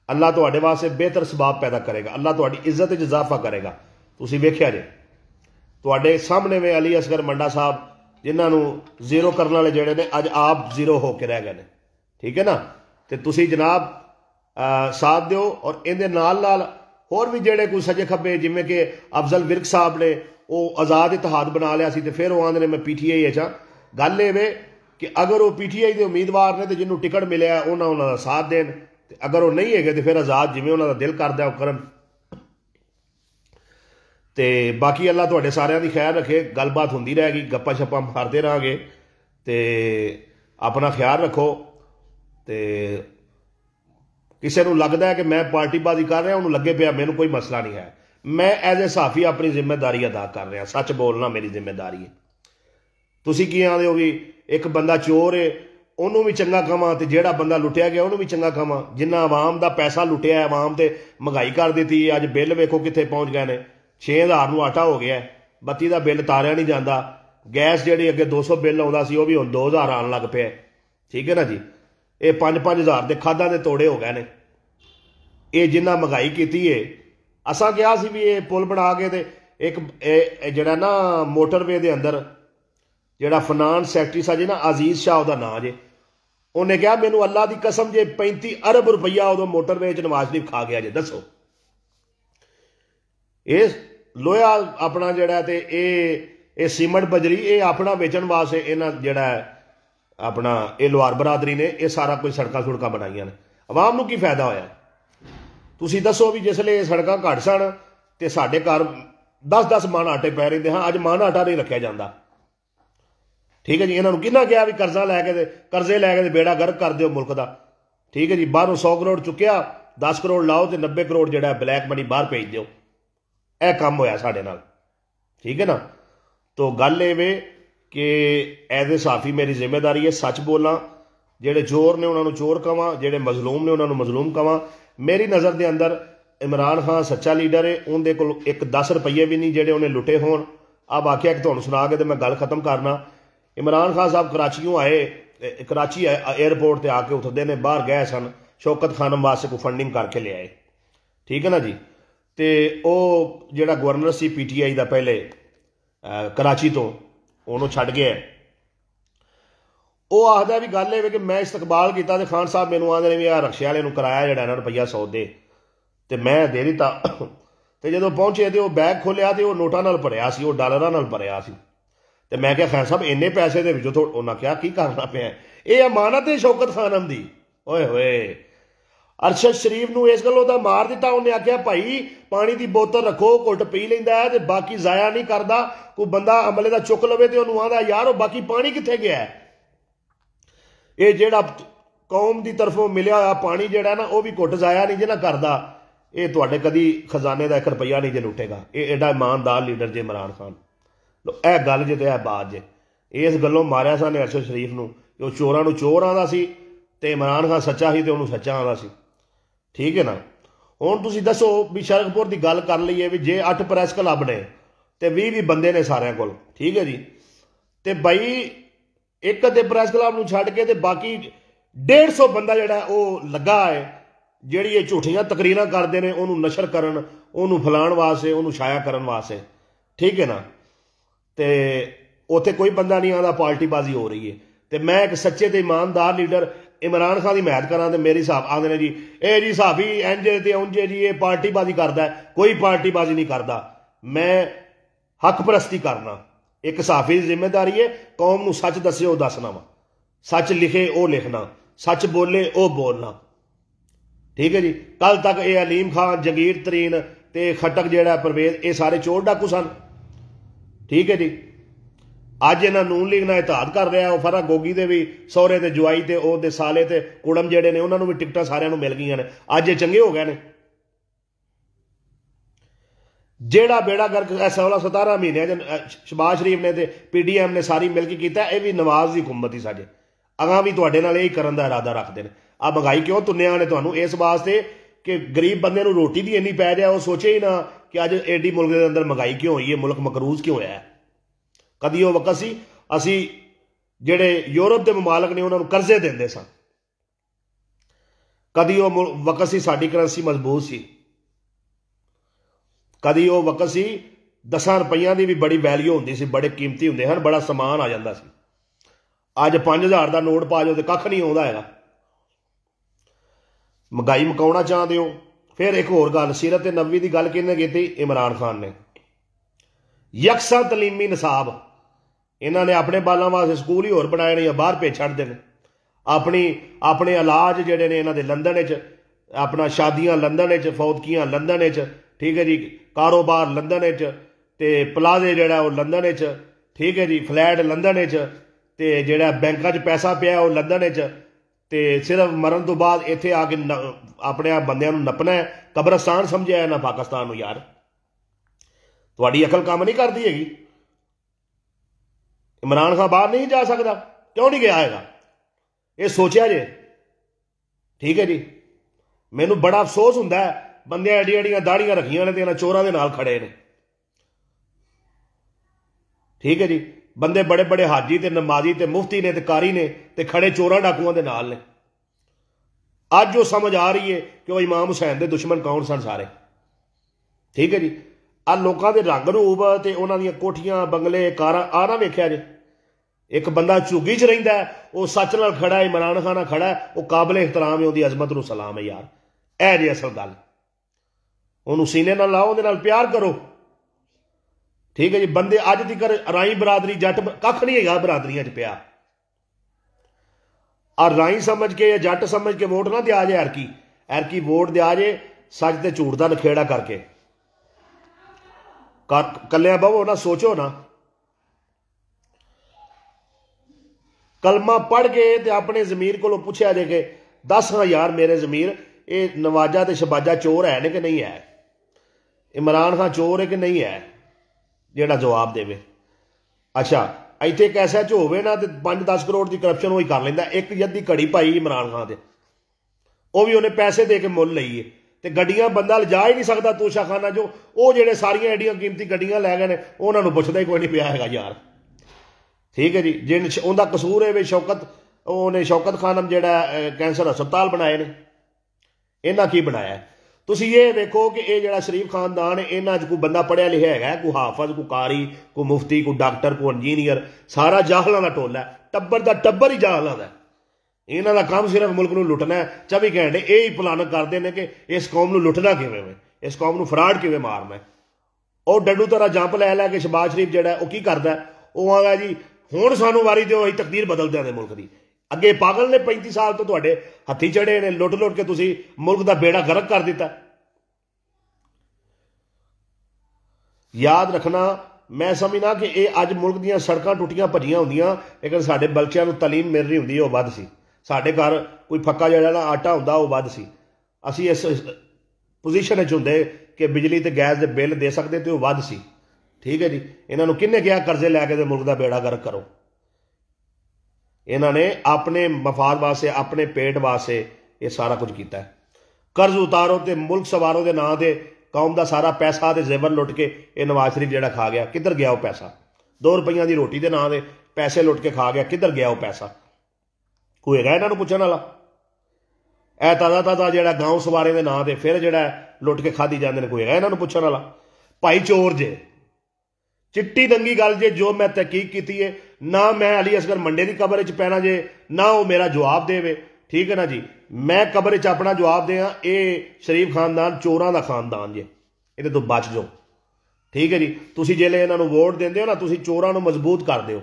[SPEAKER 1] ਅੱਲਾ ਤੁਹਾਡੇ ਵਾਸਤੇ ਬਿਹਤਰ ਸਬਾਬ ਪੈਦਾ ਕਰੇਗਾ, ਅੱਲਾ ਤੁਹਾਡੀ ਇੱਜ਼ਤ ਵਿੱਚ ਇਜ਼ਾਫਾ ਕਰੇਗਾ। ਤੁਸੀਂ ਵੇਖਿਆ ਜੇ ਤੁਹਾਡੇ ਸਾਹਮਣੇ ਵੇ ਅਲੀ ਅਸਗਰ ਮੰਡਾ ਸਾਹਿਬ ਜਿਨ੍ਹਾਂ ਨੂੰ ਜ਼ੀਰੋ ਕਰਨ ਵਾਲੇ ਜਿਹੜੇ ਨੇ ਅੱਜ ਆਪ ਜ਼ੀਰੋ ਹੋ ਕੇ ਰਹਿ ਗਏ ਨੇ। ਠੀਕ ਹੈ ਨਾ, ਤੇ ਤੁਸੀਂ ਜਨਾਬ ਸਾਥ ਦਿਓ। ਔਰ ਇਹਦੇ ਨਾਲ ਨਾਲ ਹੋਰ ਵੀ ਜਿਹੜੇ ਕੋਈ ਸੱਜੇ ਖੱਬੇ ਜਿਵੇਂ ਕਿ ਅਫਜ਼ਲ ਵਿਰਕ ਸਾਹਿਬ ਨੇ ਉਹ ਆਜ਼ਾਦ ਇਤਿਹਾਦ ਬਣਾ ਲਿਆ ਸੀ, ਤੇ ਫਿਰ ਉਹ ਆਂਦੇ ਨੇ मैं PTI ਅੱਛਾ। ਗੱਲ ਇਹ ਵੇ कि अगर वो PTI के उम्मीदवार ने तो जिन्हों टिकट मिले उन्होंने साथ देन, अगर वो नहीं है तो फिर आज़ाद जिमें उन्होंने दिल करता वो करन। तो बाकी अल्लाह तुहाडे सारिਆਂ ਦੀ खैर रखे, गलबात होंदी रहेगी, गप्पा छप्पा मारते रहांगे, तो अपना ख्याल रखो। तो किसी को लगता है कि मैं पार्टीबाजी कर रहा, उन्होंने लगे पिया मैनू कोई मसला नहीं है। मैं एज ए सहाफ़ी अपनी जिम्मेदारी अदा कर रहा, सच बोलना मेरी जिम्मेदारी है। तुसी की आंदे हो भी एक बंदा चोर है उन्होंने भी चंगा कवां, तो जिहड़ा बंदा लुटिया गया उन्होंने भी चंगा कवां। जिन्ना आवाम का पैसा लुटिया है, आवाम तो महंगाई कर दी है, अज बिल वेखो कित्थे पहुँच गए ने। 6000 नूं आटा हो गया, बत्ती का बिल तारिया नहीं जाता, गैस जिहड़ी अगे 200 बिल आउंदा सी वो भी हुण 2000 आउण लग पिया। ठीक है ना जी, ये 5-5 के खादां दे तोड़े हो गए ने। ये जिन्ना महंगाई की है, असां कहा सी भी ये पुल बना के ते एक जिहड़ा ना मोटरवे दे अंदर ਜਿਹੜਾ ਫਾਈਨਾਂਸ ਸੈਕਟਰੀ ਸੀ ਨਾ ਅਜ਼ੀਜ਼ ਸ਼ਾਹ ਉਹਦਾ ਨਾਂ ਜੇ, ਉਹਨੇ ਕਿਹਾ ਮੈਨੂੰ ਅੱਲਾ ਦੀ ਕਸਮ ਜੇ 35 ਅਰਬ ਰੁਪਈਆ ਉਦੋਂ ਮੋਟਰਵੇ 'ਚ ਨਵਾਜ਼ ਸ਼ਰੀਫ ਖਾ ਗਿਆ ਜੇ। ਦੱਸੋ ਇਹ ਲੋਹਾ ਆਪਣਾ ਜਿਹੜਾ ਤੇ ਇਹ ਸੀਮੈਂਟ ਬਜਰੀ ਇਹ ਆਪਣਾ ਵੇਚਣ ਵਾਸਤੇ ਇਹਨਾਂ ਜਿਹੜਾ ਆਪਣਾ ਇਹ ਲੋਹਾਰ ਬਰਾਦਰੀ ਨੇ ਇਹ ਸਾਰਾ ਕੁਝ ਸੜਕਾਂ ਸੁੜਕਾਂ ਬਣਾਈਆਂ ਨੇ। ਆਵਾਮ ਨੂੰ ਕੀ ਫਾਇਦਾ ਹੋਇਆ? ਤੁਸੀਂ ਦੱਸੋ ਵੀ ਜਿਸਲੇ ਸੜਕਾਂ ਘੱਟ ਸਨ ਤੇ ਸਾਡੇ ਘਰ 10-10 ਮਣ ਆਟੇ ਪੈ ਰਹਿੰਦੇ, ਹਾਂ ਅੱਜ ਮਣ ਆਟਾ ਨਹੀਂ ਰੱਖਿਆ ਜਾਂਦਾ। ठीक है जी, इन्होंने किन्ना कहा भी कर्जा लैके कर्जे लैके बेड़ा गर्क कर दो मुल्क का। ठीक है जी, बाहरों 100 करोड़ चुकया, 10 करोड़ लाओ तो 90 करोड़ जो ब्लैक मनी बाहर भेज दो। यह काम होया साडे नाल। ठीक है ना, तो गल ये कि एज ए साफी मेरी जिम्मेदारी है सच बोलना। जेडे चोर ने उन्होंने चोर कवां, जेडे मजलूम ने उन्होंने मजलूम कवां। मेरी नज़र के अंदर इमरान खान सच्चा लीडर है, उनके कोल एक 10 रुपये भी नहीं जेडे उन्हें लुटे होण। अब आख्या कि तुहानूं सुना के तो मैं गल खत्म करना। इमरान खान साहब कराचियों आए, कराची एयरपोर्ट पर आके उतरते ने, बाहर गए सन शौकत खानम वास्ते कोई फंडिंग करके ले आए। ठीक है ना जी, तो वह जोड़ा गवर्नर सी PTI का पहले कराची तो उन्होंने छड़ गया। वो आखदा भी गल है कि मैं इस्तकबाल किया तो खान साहब मैनू आंदे ने भी आ रक्शे वाले कराया जड़ा रुपया 100 दे, तो मैं दे दिता। तो जो पहुंचे तो बैग खोलिया तो नोटा नाल भरिया सी, वो डॉलरां नाल भरिया सी। तो मैं क्या खान साहब इन्ने पैसे दे विचों उन्हें क्या की करना पिया, ये अमानत है शौकत खानम दी। ओए होए अरशद शरीफ नूं इस गलों दा मार दिता। उन्हें आख्या भाई पानी की बोतल रखो, घुट पी लैंदा है ते बाकी जाया नहीं करता। कोई बंदा अमले का चुक लवे तो उन्होंने आंदा यार वो बाकी पानी कित्थे गया है। ये जिहड़ा कौम की तरफों मिलिया होया पानी जिहड़ा ना वो भी घुट जाया नहीं जे ना करदा। ये तुहाडे कदी खजाने का 1 रुपया नहीं जे लुटेगा। ये एडा ईमानदार लीडर जे इमरान खान। यह गल जे तो बात जे इस गलों मारिया सन अरशद शरीफ नूं कि वो चोरां नूं चोर आंदा सी ते इमरान खान सच्चा ही तो उन्होंने सच्चा आंदा सी। ठीक है ना, हुण तुसीं दसो भी शरकपुर की गल कर लईए भी जे 8 प्रैस क्लब ने ते 20 बंदे ने सारिਆਂ कोल। ठीक है जी, ते बई एक अद्धे प्रैस क्लब नूं छड्ड के ते बाकी 150 बंदा जिहड़ा वो लगा है जिहड़ी ये झूठियां तकरीरां करदे ने उहनूं नशर करन, उहनूं फैलाउण वास्ते, उहनूं छाया करन वास्ते। ठीक है ना, तो उत्थे कोई बंदा नहीं आंदा पार्टीबाजी हो रही है। तो मैं एक सच्चे तो ईमानदार लीडर इमरान खान की मैद करा तो मेरे हिसाब आते हैं जी ए जी साहबी इंजे ते उंजे जी ये पार्टीबाजी करता है। कोई पार्टीबाजी नहीं करता, मैं हक परस्ती करना। एक सहाफी की जिम्मेदारी है कौम नूं सच दसे वो दसना वा, सच लिखे वो लिखना, सच बोले वो बोलना। ठीक है जी, कल तक ये अलीम खान, जगीर तरीन ते खटक जिहड़ा परवेज ये सारे चोर डाकू सन। ठीक है जी, अज इन्हां नून लीग नाल इतिहाद कर रहा है। फरा गोगी दे भी सौहरे ते जवाई ते ओहदे साले ते कुड़म जिहड़े ने उन्हां नूं भी टिकटां सारिआं नूं मिल गईआं ने। अज ये चंगे हो गए ने। जिहड़ा बेड़ा गर्क 16-17 महीने शहबाज शरीफ ने ते PDM ने सारी मिल के कीता, ये भी नवाज की हुकूमत ही साडे अगां भी तुहाडे नाल यही करन दा इरादा रखदे ने। आ महंगाई क्यों तुन्निआ ने तुहानूं? इस वास्ते कि गरीब बंदे नूं रोटी दी इन्नी पै जाए वो सोचे ही ना कि अज एडी मुल्क के अंदर महंगाई क्यों हुई है, मुल्क मकरूज क्यों होया है। कदी वो वक्त सी असी जेडे यूरोप के ममालक ने उन्होंने कर्जे देंदे सन, कदी वो वक्त सी साडी करंसी मजबूत सी, कदी वो वक्त सी 10 रुपया की भी बड़ी वैल्यू होंदी सी, बड़े कीमती होंदे हन, बड़ा समान आ जाता सी। अज 5000 का नोट पा जाओ तो कख नहीं आता है। महंगाई मुकाउणा चाहते हो। फिर एक होर गल, सीरत नबवी की गल किहने की? इमरान खान ने। यकसा तलीमी निसाब इन्होंने अपने बालों वास्ते स्कूल ही होर बनाए ने या बाहर भेज छड्डदे ने। अपने इलाज जिहड़े ने इन्हां दे लंदन च, अपना शादियां लंदन च, फौतकियां लंदन च, ठीक है जी, कारोबार लंदन च, ते प्लाजे जिहड़ा वो लंदन च, ठीक है जी, फ्लैट लंदन च, ते जिहड़ा बैंकां च पैसा पिया वो लंदन च, ते सिर्फ मरण तो बाद इत्थे आके अपने आप बंदियां नूं नपना है, कब्रस्तान समझिया ना पाकिस्तान नूं। यार तुहाडी अकल काम नहीं करती हैगी। इमरान खान बाहर नहीं जा सकता, क्यों नहीं गया हैगा? ये सोचा जे, ठीक है जी। मैनू बड़ा अफसोस हुंदा है, बंदे एडियां एडियां दाड़ियां रखियां ने ते इन्हां चोरां दे नाल खड़े ने, ठीक है जी। बंदे बड़े बड़े हाजी ते नमाजी ते मुफ्ती ने ते कारी ने ते खड़े चोरां डाकुआं दे नाल ने। अज वो समझ आ रही है कि वह इमाम हुसैन के दुश्मन कौन सन सारे, ठीक है जी। आ लोगों के रंग रूप ते उन्हां दीयां कोठियां बंगले कारां आ ना वेख्या जे। एक बंदा झुग्गी च रहिंदा है, वो सच नाल खड़ा है, इमरान खान खड़ा है, वो काबिल एहतराम है, उसकी अजमत नूं सलाम है। यार ऐ जी असल गल, उन्होंने सीने नाल लाओ, उहदे नाल प्यार करो, ठीक है जी। बंदे अज तक राई बरादरी जट कख नहीं है बरादरियां च पिया, और राई समझ के या जट समझ के वोट ना दिया जाए। एरकी वोट दिया जाए सच ते झूठ का नखेड़ा करके। कलिया बवो ना, सोचो ना, कलमा पढ़ के ते अपने जमीर को पूछा जाए कि दस हाँ यार मेरे जमीर, ये नवाजा ते शबाजा चोर है ने कि नहीं है, इमरान खान चोर है कि नहीं है, जेड़ा जवाब देवे। अच्छा इत्थे एक ऐसा च होवे ना तो 5-10 करोड़ की करप्शन वही कर लेंदा। एक यद्दी घड़ी पाई इमरान खान दे, वो भी उन्हें पैसे दे के मुल लईए, ते गड्डियां बंदा लिजा ही नहीं सकता तोशाखाना जो। वो जेडे सारियां एडियां कीमती गड्डियां लै गए ने, उन्होंने पुछदा ही कोई नहीं पिया हैगा यार, ठीक है जी। जिन उनका कसूर है वे शौकत, उन्हें शौकत खानम जेड़ा कैंसर हस्पताल बनाए ने, इन्हां की बनाया है? तुसी ये वेखो कि ये जेड़ा शरीफ खानदान है, इन्हां च कोई बंदा पढ़िया लिखिया है, कोई हाफज, कोई कारी, कोई मुफ्ती, कोई डॉक्टर, कोई इंजीनियर? सारा जाहलां दा टोला है, टब्बर दा टब्बर ही जाहलां दा। इन्हां दा काम सिर्फ मुल्क नूं लुटना है। 24 घंटे यही प्लान करते हैं कि इस कौम नूं लुटना किवें वे, इस कौम नूं फराड किवें मारना है। और डड्डू तरह जंप लै के शहबाज शरीफ जेड़ा है, की करदा है, वो आंदा जी हुण सानूं वारी दिओ, असीं तकदीर बदल देंगे मुल्क की। अगे पागल ने 35 साल तो तुहाडे हत्थी चढ़े ने, लुट लुट के तुसीं मुल्क का बेड़ा गर्क कर दिता। याद रखना, मैं समझना कि ये अज मुल्क दीयां सड़कां टुटियां भजियां होंदियां, लेकिन साडे बल्चियां नूं तलीम मिल रही हुंदी, वो वध सी। साडे घर कोई फक्का जिहड़ा ना आटा हुंदा, वो वध सी। असीं इस पोजीशन च हुंदे कि बिजली ते गैस दे बिल दे सकदे, ते वो वध सी, ठीक है जी। इन्हां नूं किन्ने कहा कर्जे लैके ते मुल्क का बेड़ा गर्क करो? इन्होंने अपने मफाद वास्ते, अपने पेट वास्ते ये सारा कुछ किया है। कर्ज उतारो तो मुल्क सवारो के नां से कौम का सारा पैसा तो जेवर लुट के ये नवाज शरीफ जेड़ा खा गया, किधर गया वो पैसा? 2 रुपया की रोटी के नां से पैसे लुट के खा गया, किधर गया वो पैसा? कोई है इन्हों पुछण वाला? ए ताज़ा ताज़ा जेड़ा गांव सवारे के नां से फिर जेड़ा लुट के खाधी जाते हैं, कोई है इन्हों पुछण वाला? भाई चोर जे, चिट्टी दंगी गल जे, जो मैं तहकीक की है ना, मैं अली असगर मंडे की कबर च पैना जे, ना वो मेरा जवाब देवे, ठीक है ना जी। मैं कबर च अपना जवाब दें, ये शरीफ खानदान चोरां दा खानदान जे, ये तो बच जाओ, ठीक है जी। तुसीं जिहले इन्हां वोट देंदे हो ना, तुसीं चोरां नूं मजबूत कर दिओ,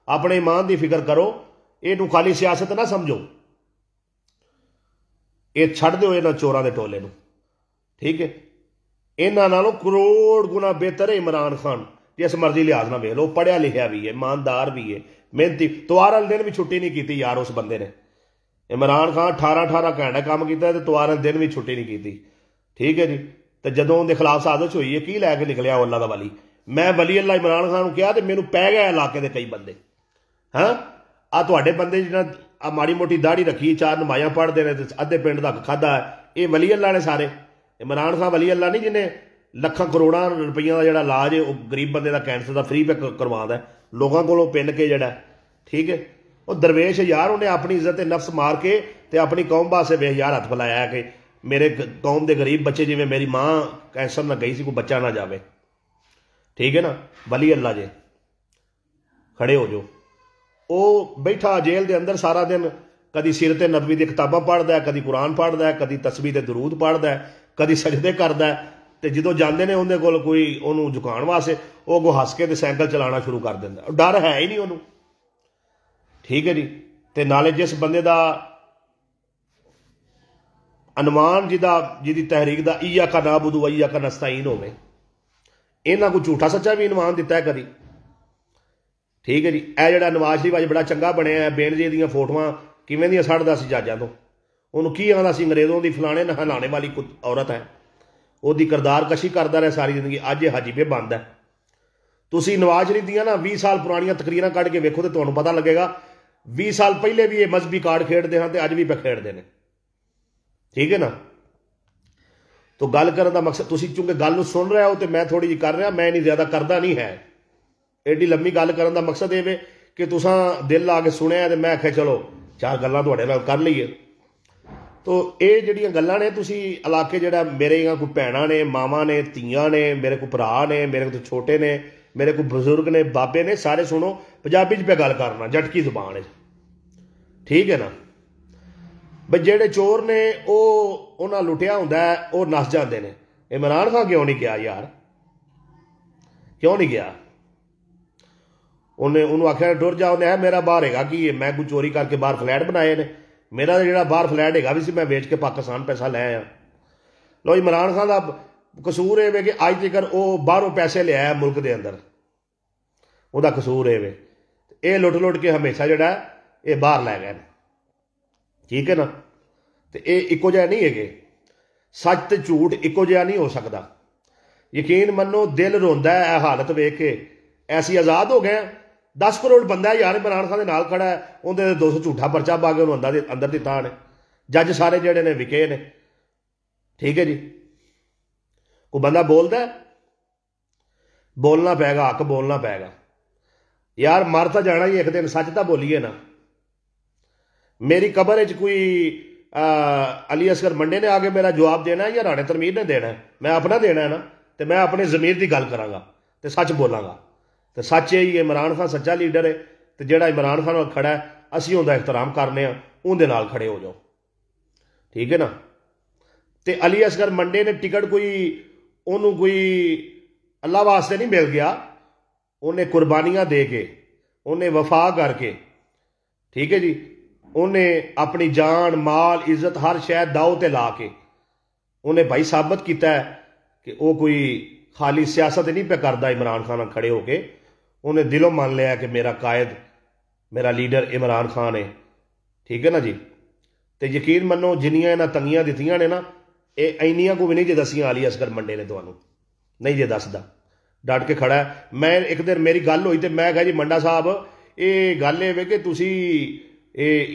[SPEAKER 1] अपने ईमान की फिक्र करो, इहनूं खाली सियासत ना समझो, ये छड्ड दिओ इन्हां चोरां दे टोले नूं, ठीक है। इन्हां नालों करोड़ गुना बेहतर है इमरान खान, जिस मर्जी लिहाज ना वेख लो, पढ़िया लिखिया भी है, ईमानदार भी है, मेहनती। तवार वाले दिन भी छुट्टी नहीं की यार उस बंदे ने। इमरान खान 18 घंटे काम किया, तवार वाले दिन भी छुट्टी नहीं की, ठीक है जी। तो जदों उनके खिलाफ साजिश हुई है, की लैके निकलिया अल्लाह का वली? मैं वली अल्लाह इमरान खान को कहा, तो मैनू पै गया इलाके के कई बंदे। हाँ आ तुहाडे बंदे जिन्हां माड़ी मोटी दाढ़ी रखी, 4 नमाज़ां पढ़ते हैं, अद्धे पिंड तक खाधा है, ये वली अल्लाह ने सारे? इमरान खान वली अल्लाह नहीं जिन्हें ਲੱਖਾਂ ਕਰੋੜਾਂ ਰੁਪਈਆਂ ਦਾ ਜਿਹੜਾ ਇਲਾਜ ਉਹ ਗਰੀਬ ਬੰਦੇ ਦਾ ਕੈਂਸਰ ਦਾ ਫ੍ਰੀ पे ਕਰਵਾਉਂਦਾ ਲੋਕਾਂ ਕੋਲੋਂ ਪਿੰਨ ਕੇ ਜਿਹੜਾ ਠੀਕ ਹੈ। ਉਹ ਦਰਵੇਸ਼ ਯਾਰ ਉਹਨੇ ਆਪਣੀ ਇੱਜ਼ਤ ਤੇ ਨਫਸ ਮਾਰ ਕੇ ਤੇ ਆਪਣੀ ਕੌਮ ਵਾਸਤੇ ਵੇਖ ਯਾਰ ਹੱਥ ਫੈਲਾਇਆ ਕਿ ਮੇਰੇ ਕੌਮ ਦੇ ਗਰੀਬ ਬੱਚੇ ਜਿਵੇਂ ਮੇਰੀ ਮਾਂ ਕੈਂਸਰ ਨਾਲ ਗਈ ਸੀ ਕੋਈ ਬੱਚਾ ਨਾ ਜਾਵੇ ठीक है ना। बली अल्लाह जे खड़े हो जो। वो बैठा जेल के अंदर सारा दिन कदी सिर ते नबी दी किताबां पढ़दा है, कदी कुरान पढ़दा है, कदी तस्बीह ते दरूद पढ़दा है, कदी सजदे करदा है। ते जदों जांदे ने उहदे कोल कोई उहनूं झुकाउण वास्ते वो अगों हस के ते साइकिल चलाना शुरू कर दिंदा। डर है ही नहीं उहनूं ठीक है जी। ते नाले जिस बंदे दा अनमान जिहदी तहरीक दा इया का नाबुदु व इया का नस्ताईन होवे इन्हां को झूठा सच्चा भी इनवान दिता है कदी ठीक है जी। यह जिहड़ा नवाज शरीफ अज बड़ा चंगा बनिया है बेनजीर दीयां फोटोआं किवें दीयां सड़दा सी जजां तो उहनूं की आंदा सी अंग्रेज़ों दी फलाने नहलाने वाली औरत है ਉਹਦੀ किरदार कशी करता रहा सारी जिंदगी। अज ये हाजी पे बंद है। तुसीं नवाज शरीफ दियां ना 20 साल पुरानियां तकरीरां कढ के वेखो तो तुहानूं पता लगेगा 20 साल पहले भी ये मजहबी कार्ड खेडते हैं तो अज भी पे खेडते हैं ठीक है ना। तो गल करने का मकसद तुसीं चूंकि गल नूं सुन रहे हो तो मैं थोड़ी जी कर रहा मैं नहीं ज़्यादा करदा नहीं है। एडी लंबी गल करने का मकसद ये कि तुसां दिल ला के सुनिया तो मैं आख्या चलो चार गल्लां तुहाडे नाल कर लईए। तो ये जिहड़ियां गल्लां ने तुसीं इलाके जिहड़ा मेरे कोई भैणां ने मावां ने धीआं ने मेरे को भरा ने मेरे को छोटे ने मेरे को बजुर्ग ने बाबे ने सारे सुनो पंजाबी च पे गल करना जटकी जुबान है ठीक है ना। बई जिहड़े चोर ने उन्हां लुटिया हुंदा है वो नस जाते हैं। इमरान खान क्यों नहीं गया यार क्यों नहीं गया। उन्हें उन्होंने आख्या टुर जा उन्हें मेरा बाहर है कि मैं कोई चोरी करके बाहर फ्लैट बनाए ने मेरा जो बाहर फ्लैट है भी मैं वेच के पाकिस्तान पैसा लै आया। लो इमरान खान का कसूर है कि अज तक वो बाहरों पैसे लिया है मुल्क के अंदर वह कसूर है ये लुट लुट के हमेशा जोड़ा ये बाहर लै गए ठीक है ना। तो ये इको जिहा नहीं है सच तो झूठ इको जिहा नहीं हो सकता। यकीन मनो दिल रोंदा है हालत वेख के ऐसी आज़ाद हो गए 10 करोड़ बंदा यार इमरान खान के नाल खड़ा है उन्हें 200 झूठा परचा पा के उन्होंने अंदर दिता ने जज सारे जेडे ने विके ने ठीक है जी। कोई बंदा बोलता है बोलना पैगा हक बोलना पैगा यार मर तो जाना ही एक दिन सच तो बोलीए ना। मेरी कबर च कोई अली असगर मंडे ने आके मेरा जवाब देना है या राणे तरमीर ने देना है मैं अपना देना है ना। तो मैं अपने जमीर की गल करांगा तो सच बोलांगा। तो सच यही इमरान खान सच्चा लीडर है तो जोड़ा इमरान खान खड़ा है असी उनका एहतराम करने उनके नाल खड़े हो जाओ ठीक है ना। तो अली असगर मंडे ने टिकट कोई उन्होंने कोई अल्लाह वास्ते नहीं मिल गया उन्हें कुर्बानियां दे के उन्हें वफा करके ठीक है जी उन्हें अपनी जान माल इज्जत हर शय दाव ते ला के उन्हें भाई साबित किया है कि वह कोई खाली सियासत नहीं पे करता। इमरान खान खड़े होके उन्हें दिलों मान लिया कि मेरा कायद मेरा लीडर इमरान खान है ठीक है ना जी। तो यकीन मनो जिन्नियां इन्हां तंगियां दित्तियां ने ना ये इन्नियां को भी नहीं जे दसियां अली असगर मंडे ने तुहानूं नहीं जे दसदा डट के खड़ा है। मैं एक दिन मेरी गल हुई तो मैं कहा जी मंडा साहब ये गल है कि तुसी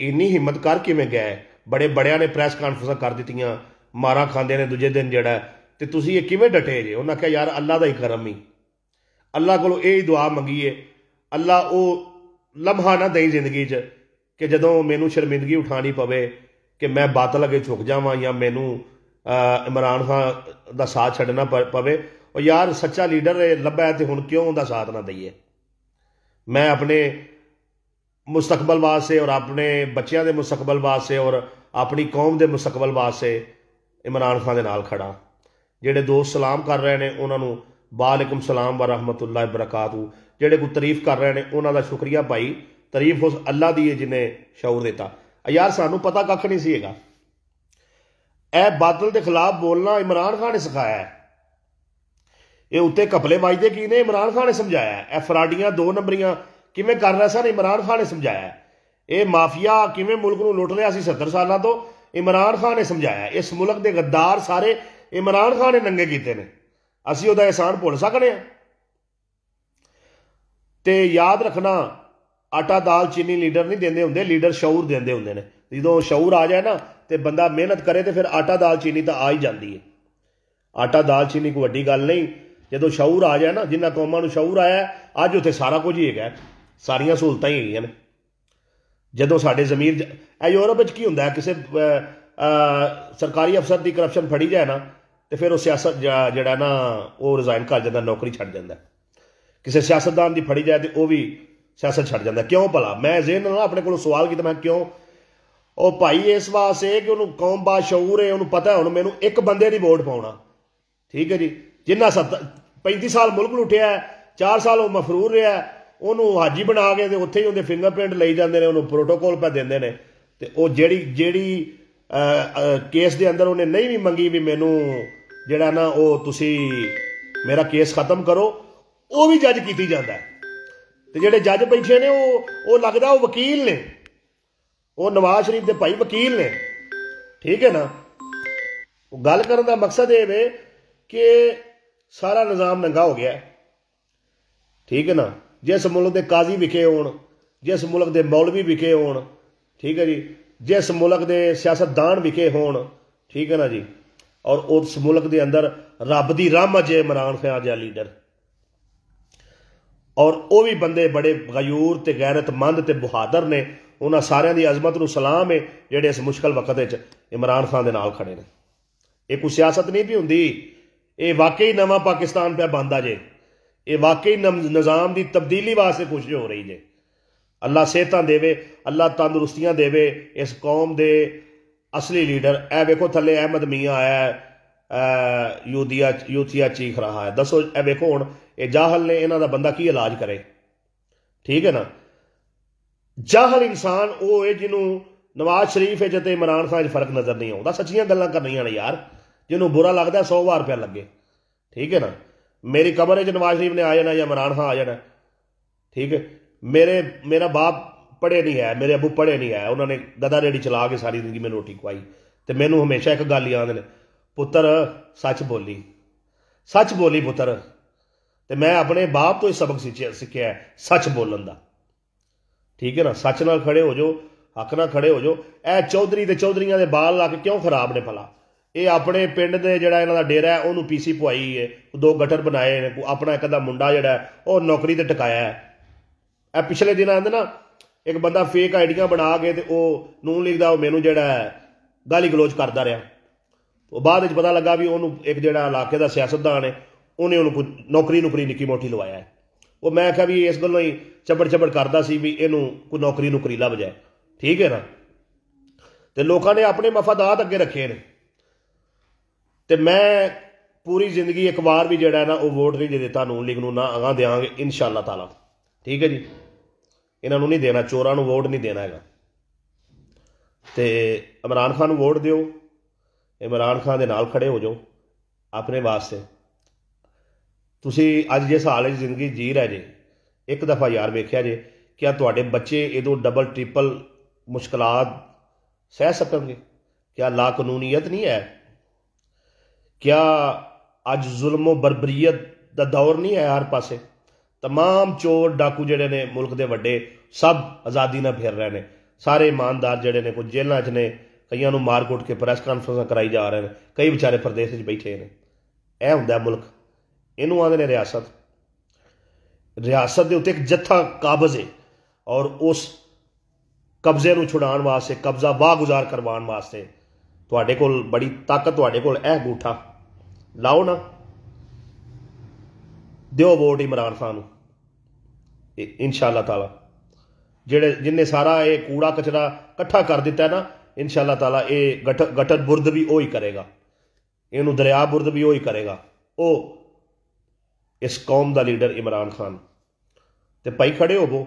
[SPEAKER 1] इन्नी हिम्मत कर किवें गए बड़े बड़िया ने प्रैस कानफ्रेंसां कर दित्तियां मारा खांदे ने दूजे दिन जिहड़ा तो तुसी ये किवें डटे जे। उन्हें आख्या यार अल्लाह का ही करम ही अल्लाह को यही दुआ मंगीए अल्लाह वो लम्हा ना दें जिंदगी च कि जदों मैनू शर्मिंदगी उठानी पवे कि मैं बातल अगे झुक जावां या मैनू इमरान खान का साथ छड्डना पवे। और यार सच्चा लीडर लभा है तो हुण क्यों उनका साथ ना दईए। मैं अपने मुस्तकबल वास्ते और अपने बच्चों के मुस्तकबल वास्ते और अपनी कौम के मुस्तकबल वास्ते इमरान खान के नाल खड़ा। जेडे दोस्त सलाम कर रहे हैं उन्होंने वालेकुम सलाम व रहमतुल्लाह बरकातहू जेडे कोई तारीफ कर रहे हैं उन्होंने शुक्रिया भाई तारीफ उस अल्लाह की है जिन्हें शऊर दिता। यार सानू पता कख नहीं सीगा ए बादल के खिलाफ बोलना इमरान खान ने सिखाया है। ये उत्ते कपले वजदे की ने इमरान खान ने समझाया है। ए फराडियां 2 नंबरियां किवें कर रहा सन इमरान खान ने समझाया है। ये माफिया किवें मुल्क नूं लुट लिया सी 70 सालों तो इमरान खान ने समझाया। इस मुल्क के गद्दार सारे इमरान खान ने नंगे कीते ने असीं उहदा एहसान भुल सकने ते याद रखना आटा दाल चीनी लीडर नहीं देंदे हुंदे लीडर शऊर देंदे हुंदे ने। जदों शऊर आ जाए ना तो बंदा मेहनत करे तो फिर आटा दाल चीनी तो आ ही जाती है। आटा दाल चीनी कोई वड्डी गल नहीं, जो शऊर आ जाए ना, जिन्होंने कौमां नूं शऊर आया अज उत्थे सारा कुछ ही है, सारिया सहूलतां ही हैगियां ने। जो साडे ज़मीर यूरोप की होंदा किसी सरकारी अफसर की करप्शन फड़ी जाए ना, तो फिर वो सियासत जड़ा ना वो रिजाइन कर जाता, नौकरी छड्ड जाता। किसी सियासतदान की फड़ी जाए तो वह भी सियासत छड्ड जाता। क्यों भला? मैं जेन ना अपने को सवाल किया, मैं क्यों? वो भाई इस वास्ते कि उन्होंने कौम बा शऊर है, उन्होंने पता है हुण मैनूं एक बंदे की वोट पाउणा, ठीक है जी, जिन्ना 35 साल मुल्क लुटिया, 4 साल वो मफरूर रहा, उन्होंने हाजी बना के उत्थे ही उनके फिंगरप्रिंट लई जाते हैं, उन्होंने प्रोटोकॉल पे देंदे ने, ते वो जेड़ी केस के अंदर उन्हें नहीं भी मंगी भी मैनू जड़ा ना वो तुसी मेरा केस खत्म करो, वो भी जज की जाता है। तो जेडे जज बैठे ने वो लगता वो वकील ने, वो नवाज शरीफ के भाई वकील ने, ठीक है ना। गल करने का मकसद ये है कि सारा निज़ाम नंगा हो गया, ठीक है ना। जिस मुल्क के काजी विखे होण, जिस मुल्क के मौलवी विखे होण, ठीक है जी, जिस मुल्क के सियासतदान विखे होण, ठीक है ना जी, और उस मुल्क के अंदर रब की रहमत है इमरान खान जहा लीडर, और वो भी बंदे बड़े गयूर ते गैरतमंद ते बहादुर ने, उन्होंने सारिਆਂ की अजमत नूं सलाम है जेडे इस मुश्किल वक्त इमरान खान के नाल खड़े ने। ये कोई सियासत नहीं भी होंदी, ये वाकई नवा पाकिस्तान पे बनता जे, ये वाकई निज़ाम की तब्दीली वास्ते कोशिश हो रही जे। अल्लाह सेहतां देवे, अल्लाह तंदुरुस्तियां देवे इस कौम के असली लीडर। ए वेखो थले अहमद मियाँ आया है, यूथिया चीख रहा है, दसो ए वेखो हुण ये जाहल ने, इन्हां दा बंदा की इलाज करे, ठीक है ना। जाहल इंसान वो है जिन्हों नवाज शरीफ है ते इमरान खान फर्क नज़र नहीं आता। सच्चियां गल्लां करनियां ने यार, जिन्होंने बुरा लगता 100 बार रुपया लगे, ठीक है ना। मेरी कबर है नवाज शरीफ ने आ जाना या इमरान खान आ जाना, ठीक है। मेरा बाप पढ़े नहीं है, मेरे अबू पढ़े नहीं है, उन्होंने गदा रेडी चला के सारी जिंदगी में रोटी खुआई, तो मैनू हमेशा एक गल याद ने, पुत्र सच बोली, सच बोली पुत्र। तो मैं अपने बाप तो ही सबक सीखिया है सच बोलन का, ठीक है ना। सच नाल खड़े हो जाओ, हक नाल खड़े हो जाओ। ए चौधरी ते चौधरियां दे बाल ला के क्यों खराब ने भला? ये अपने पिंड के जोड़ा इन्हों का डेरा है उन्होंने पीसी पवाई है, 2 गटर बनाए ने, अपना एक अद्धा मुंडा जोड़ा है वह नौकरी ते टिकाया है। ए पिछले दिन आते ना एक बंदा फेक आईडियां बना के तो नून लीग का मैनू जोड़ा है गाली गलोच करता रहा, तो बाद पता लगा भी उन्होंने एक जोड़ा इलाके का सियासतदान है उन्हें उन्होंने नौकरी निक्की मोटी लवाया है। वो मैं क्या भी इस गलों ही चबड़ करता सी भी इनू कोई नौकरी लभ जाए, ठीक है ना। तो लोगों ने अपने मफादात अगे रखे ने, तो मैं पूरी जिंदगी एक बार भी जोड़ा ना वो वोट नहीं दे देता नून लीग नूं, ना अगां देंगे इंशाअल्लाह ताला, ठीक है जी। इन्हों नहीं देना, चोरां नूं वोट नहीं देना है। तो इमरान खान वोट दिओ, इमरान खान के नाल खड़े हो जाओ अपने वास्ते। तुसी अज जिस हाल जिंदगी जी रहे जे, एक दफ़ा यार वेख्या जे क्या तुहाडे बच्चे इदों डबल ट्रिपल मुश्किलात सह सकणगे? क्या ला कानूनीयत नहीं है? क्या अज जुल्मो बरबरीयत का दौर नहीं है? हर पासे तमाम चोर डाकू जिहड़े ने मुल्क के वड्डे सब आज़ादी नाल फिर रहे हैं, सारे ईमानदार जिहड़े ने कुछ जेलों च ने, कईयां नूं मार कुट के प्रैस कानफ्रेंस कराई जा रहे हैं, कई बेचारे प्रदेश च बैठे ने। यह हुंदा मुल्क, इनू आदे ने रियासत। रियासत के उत्ते एक जत्था काबज है और उस कब्जे नूं छुड़ाउण वास्ते, कब्जा वाहगुजार करवाउण वास्ते तुहाडे कोल बड़ी ताकत, तुहाडे कोल यह अंगूठा लाओ ना, दिओ वोट इमरान खान नूं इंशाअल्लाह ताला। जिहड़े जिन्हें सारा ये कूड़ा कचरा इकट्ठा कर दिता है ना, इंशाअल्लाह ताला ये गटर बुर्द भी वही करेगा, इनू दरिया बुर्द भी वही करेगा, वो इस कौम का लीडर इमरान खान। तो भाई खड़े होवो,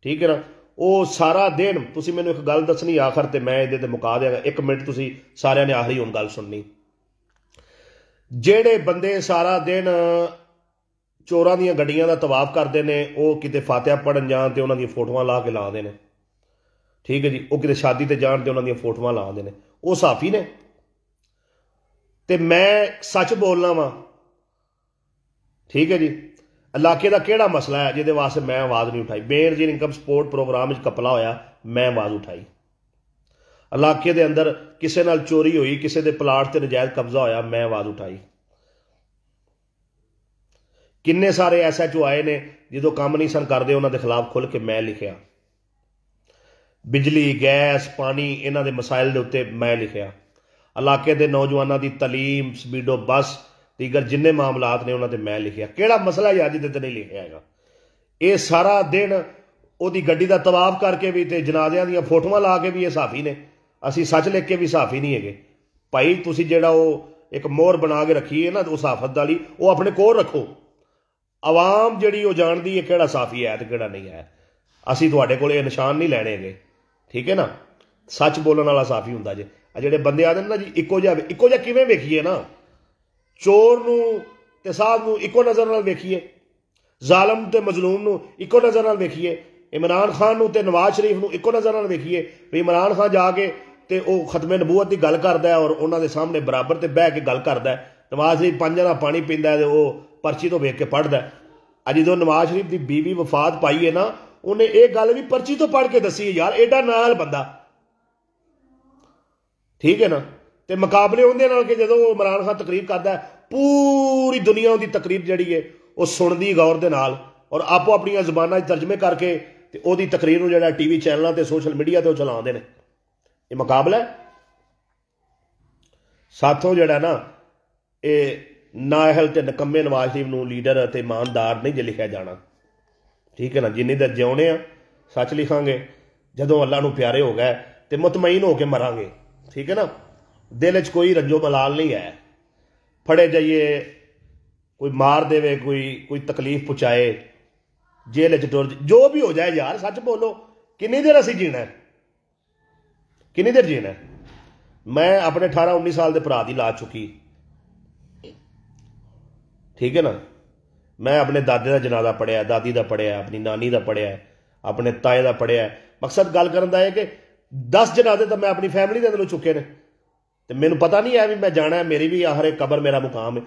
[SPEAKER 1] ठीक है ना। वो सारा दिन तुसी मैनू एक गल दसनी आखिर, तो मैं ये मुका देंगा, 1 मिनट तुसी सारिਆਂ ने आखिरी हुण गल सुननी। जेड़े बंदे सारा दिन चोरां दीयां गड्डियां दा तवाफ करते हैं, वो किते फातिहा पढ़न जान तो उन्होंने फोटोआं ला के लाते हैं, ठीक है जी। वो किते शादी ते जान तो उन्होंने फोटोआं लाते हैं, वो साफी ने। तो मैं सच बोलना वा, ठीक है जी। इलाके का केड़ा मसला है जिहदे वास्ते मैं आवाज़ नहीं उठाई? बेनजीर इनकम सपोर्ट प्रोग्राम कपला होया, मैं आवाज़ उठाई। इलाके के अंदर किसी नाल चोरी हुई, किसी के प्लाट से नजायज़ कब्जा होया, मैं आवाज़ उठाई। किन्ने सारे SHO आए ने जो काम नहीं सन करते, उन्होंने खिलाफ खुल के मैं लिखिया। बिजली, गैस, पानी, इन्हों के मसाइल के उत्ते मैं लिखिया। इलाके के नौजवानों की तलीम, स्पीडो बस, दीगर जिन्ने मामलात ने उन्होंने मैं लिखिया। किहड़ा मसला है अज दे नहीं लिखिया है? ये सारा दिन उहदी गड्डी का तवाफ करके भी ते जनाज़ियां दी फोटोआं ला के भी ये साफी ने, असी सच लिख के भी साफी नहीं है भाई। तुसी जिहड़ा वो एक मोहर बना के रखी है ना उस आफत वाली, वो अपने कोल रखो। आवाम जिहड़ी वो जानदी है किहड़ा साफी है ते किहड़ा नहीं है। असी तुहाडे कोल ये निशान नहीं लैणे गे, ठीक है ना। सच बोलण वाला साफी हुंदा जे। जिहड़े बंदे आदे ना जी इक्को जिहा किवें वेखीए ना, चोर नूं ते साहब नूं इक्को नज़र नाल वेखीए, जालम ते मजलूम नूं इक्को नज़र नाल वेखीए, इमरान खान नूं ते नवाज शरीफ नूं इक्को नज़र नाल वेखीए। भी इमरान खान जाके ते वो खतमे नबूवत की गल करदा है और उन्हां दे सामने बराबर ते बह के गल करदा है। नवाज शरीफ 5 जना पानी पींदा है ते वो पर्ची तो वेख के पढ़दा है। अज जो नवाज शरीफ की बीवी वफात पाई है ना, उन्हें ये गल भी पर्ची तो पढ़ के दसी है यार, एडा नाल बंदा, ठीक है ना। तो मुकाबले उहदे नाल कि जदों इमरान खान तकरीर करता है, पूरी दुनिया उहदी तकरीर जिहड़ी है वो सुनदी गौर दे नाल और आपो अपनी ज़बानां तर्जमे करके ते उहदी तकरीर नूं जिहड़ा TV चैनलों ते सोशल मीडिया ते चलाउंदे ने। ये मुकाबला है। साथों जिहड़ा ना ये नाअहल ते नकम्मे नवाज शरीफ नूं लीडर ते ईमानदार नहीं जे लिखिया जाना, ठीक है ना। जिन्नी देर जिउणे आ सच लिखांगे, जदों अल्लाह नूं प्यारे हो गए तो मुतमईन होकर मरांगे, ठीक है ना। दिल च कोई रंजो मलाल नहीं है। फड़े जाइए, कोई मार देवे, कोई तकलीफ पहुँचाए, जेल च टुर, जो भी हो जाए यार सच बोलो। किन्नी देर असीं जीना है, किन्नी देर जीना है। मैं अपने 18-19 साल के भरा दी ला चुकी, ठीक है ना। मैं अपने दादे का जनाजा पढ़िया, दादी का पढ़िया, अपनी नानी का पढ़िया, अपने ताए का पढ़िया। मकसद गल करन दा है कि 10 जनाजे तो मैं अपनी फैमिली के अंदरों चुके ने, तो मैनू पता नहीं है भी मैं जाना है, मेरी भी हर एक कबर मेरा मुकाम है।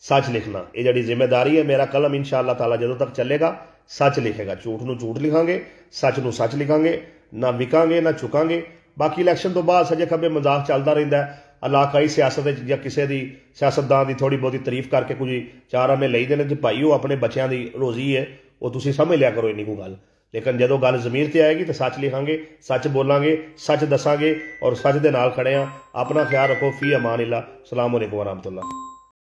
[SPEAKER 1] सच लिखना ये जी जिम्मेदारी है। मेरा कलम इंशाअल्लाह ताला जो तक चलेगा सच लिखेगा, झूठ नूं झूठ लिखांगे, सच नूं सच लिखांगे, ना विकांगे ना चुकांगे। बाकी इलैक्शन तो बाद सजे खब्बे मजाक चलता रहिंदा है। इलाकाई सियासत या किसी की सियासतदान की थोड़ी बहुती तारीफ करके कुछ चार आने लईदे ने कि भाई वो अपने बच्चों की रोजी है, वो तुसीं समझ लिया करो इन्नी कोई गल। लेकिन जदों गल ज़मीर ते आएगी तो सच लिखांगे, सच बोलांगे, सच दसांगे और सच दे नाल खड़े हाँ। अपना ख्याल रखो। फी अमान अल्लाह। अस्सलाम वालेकुम व रहमतुल्लाह।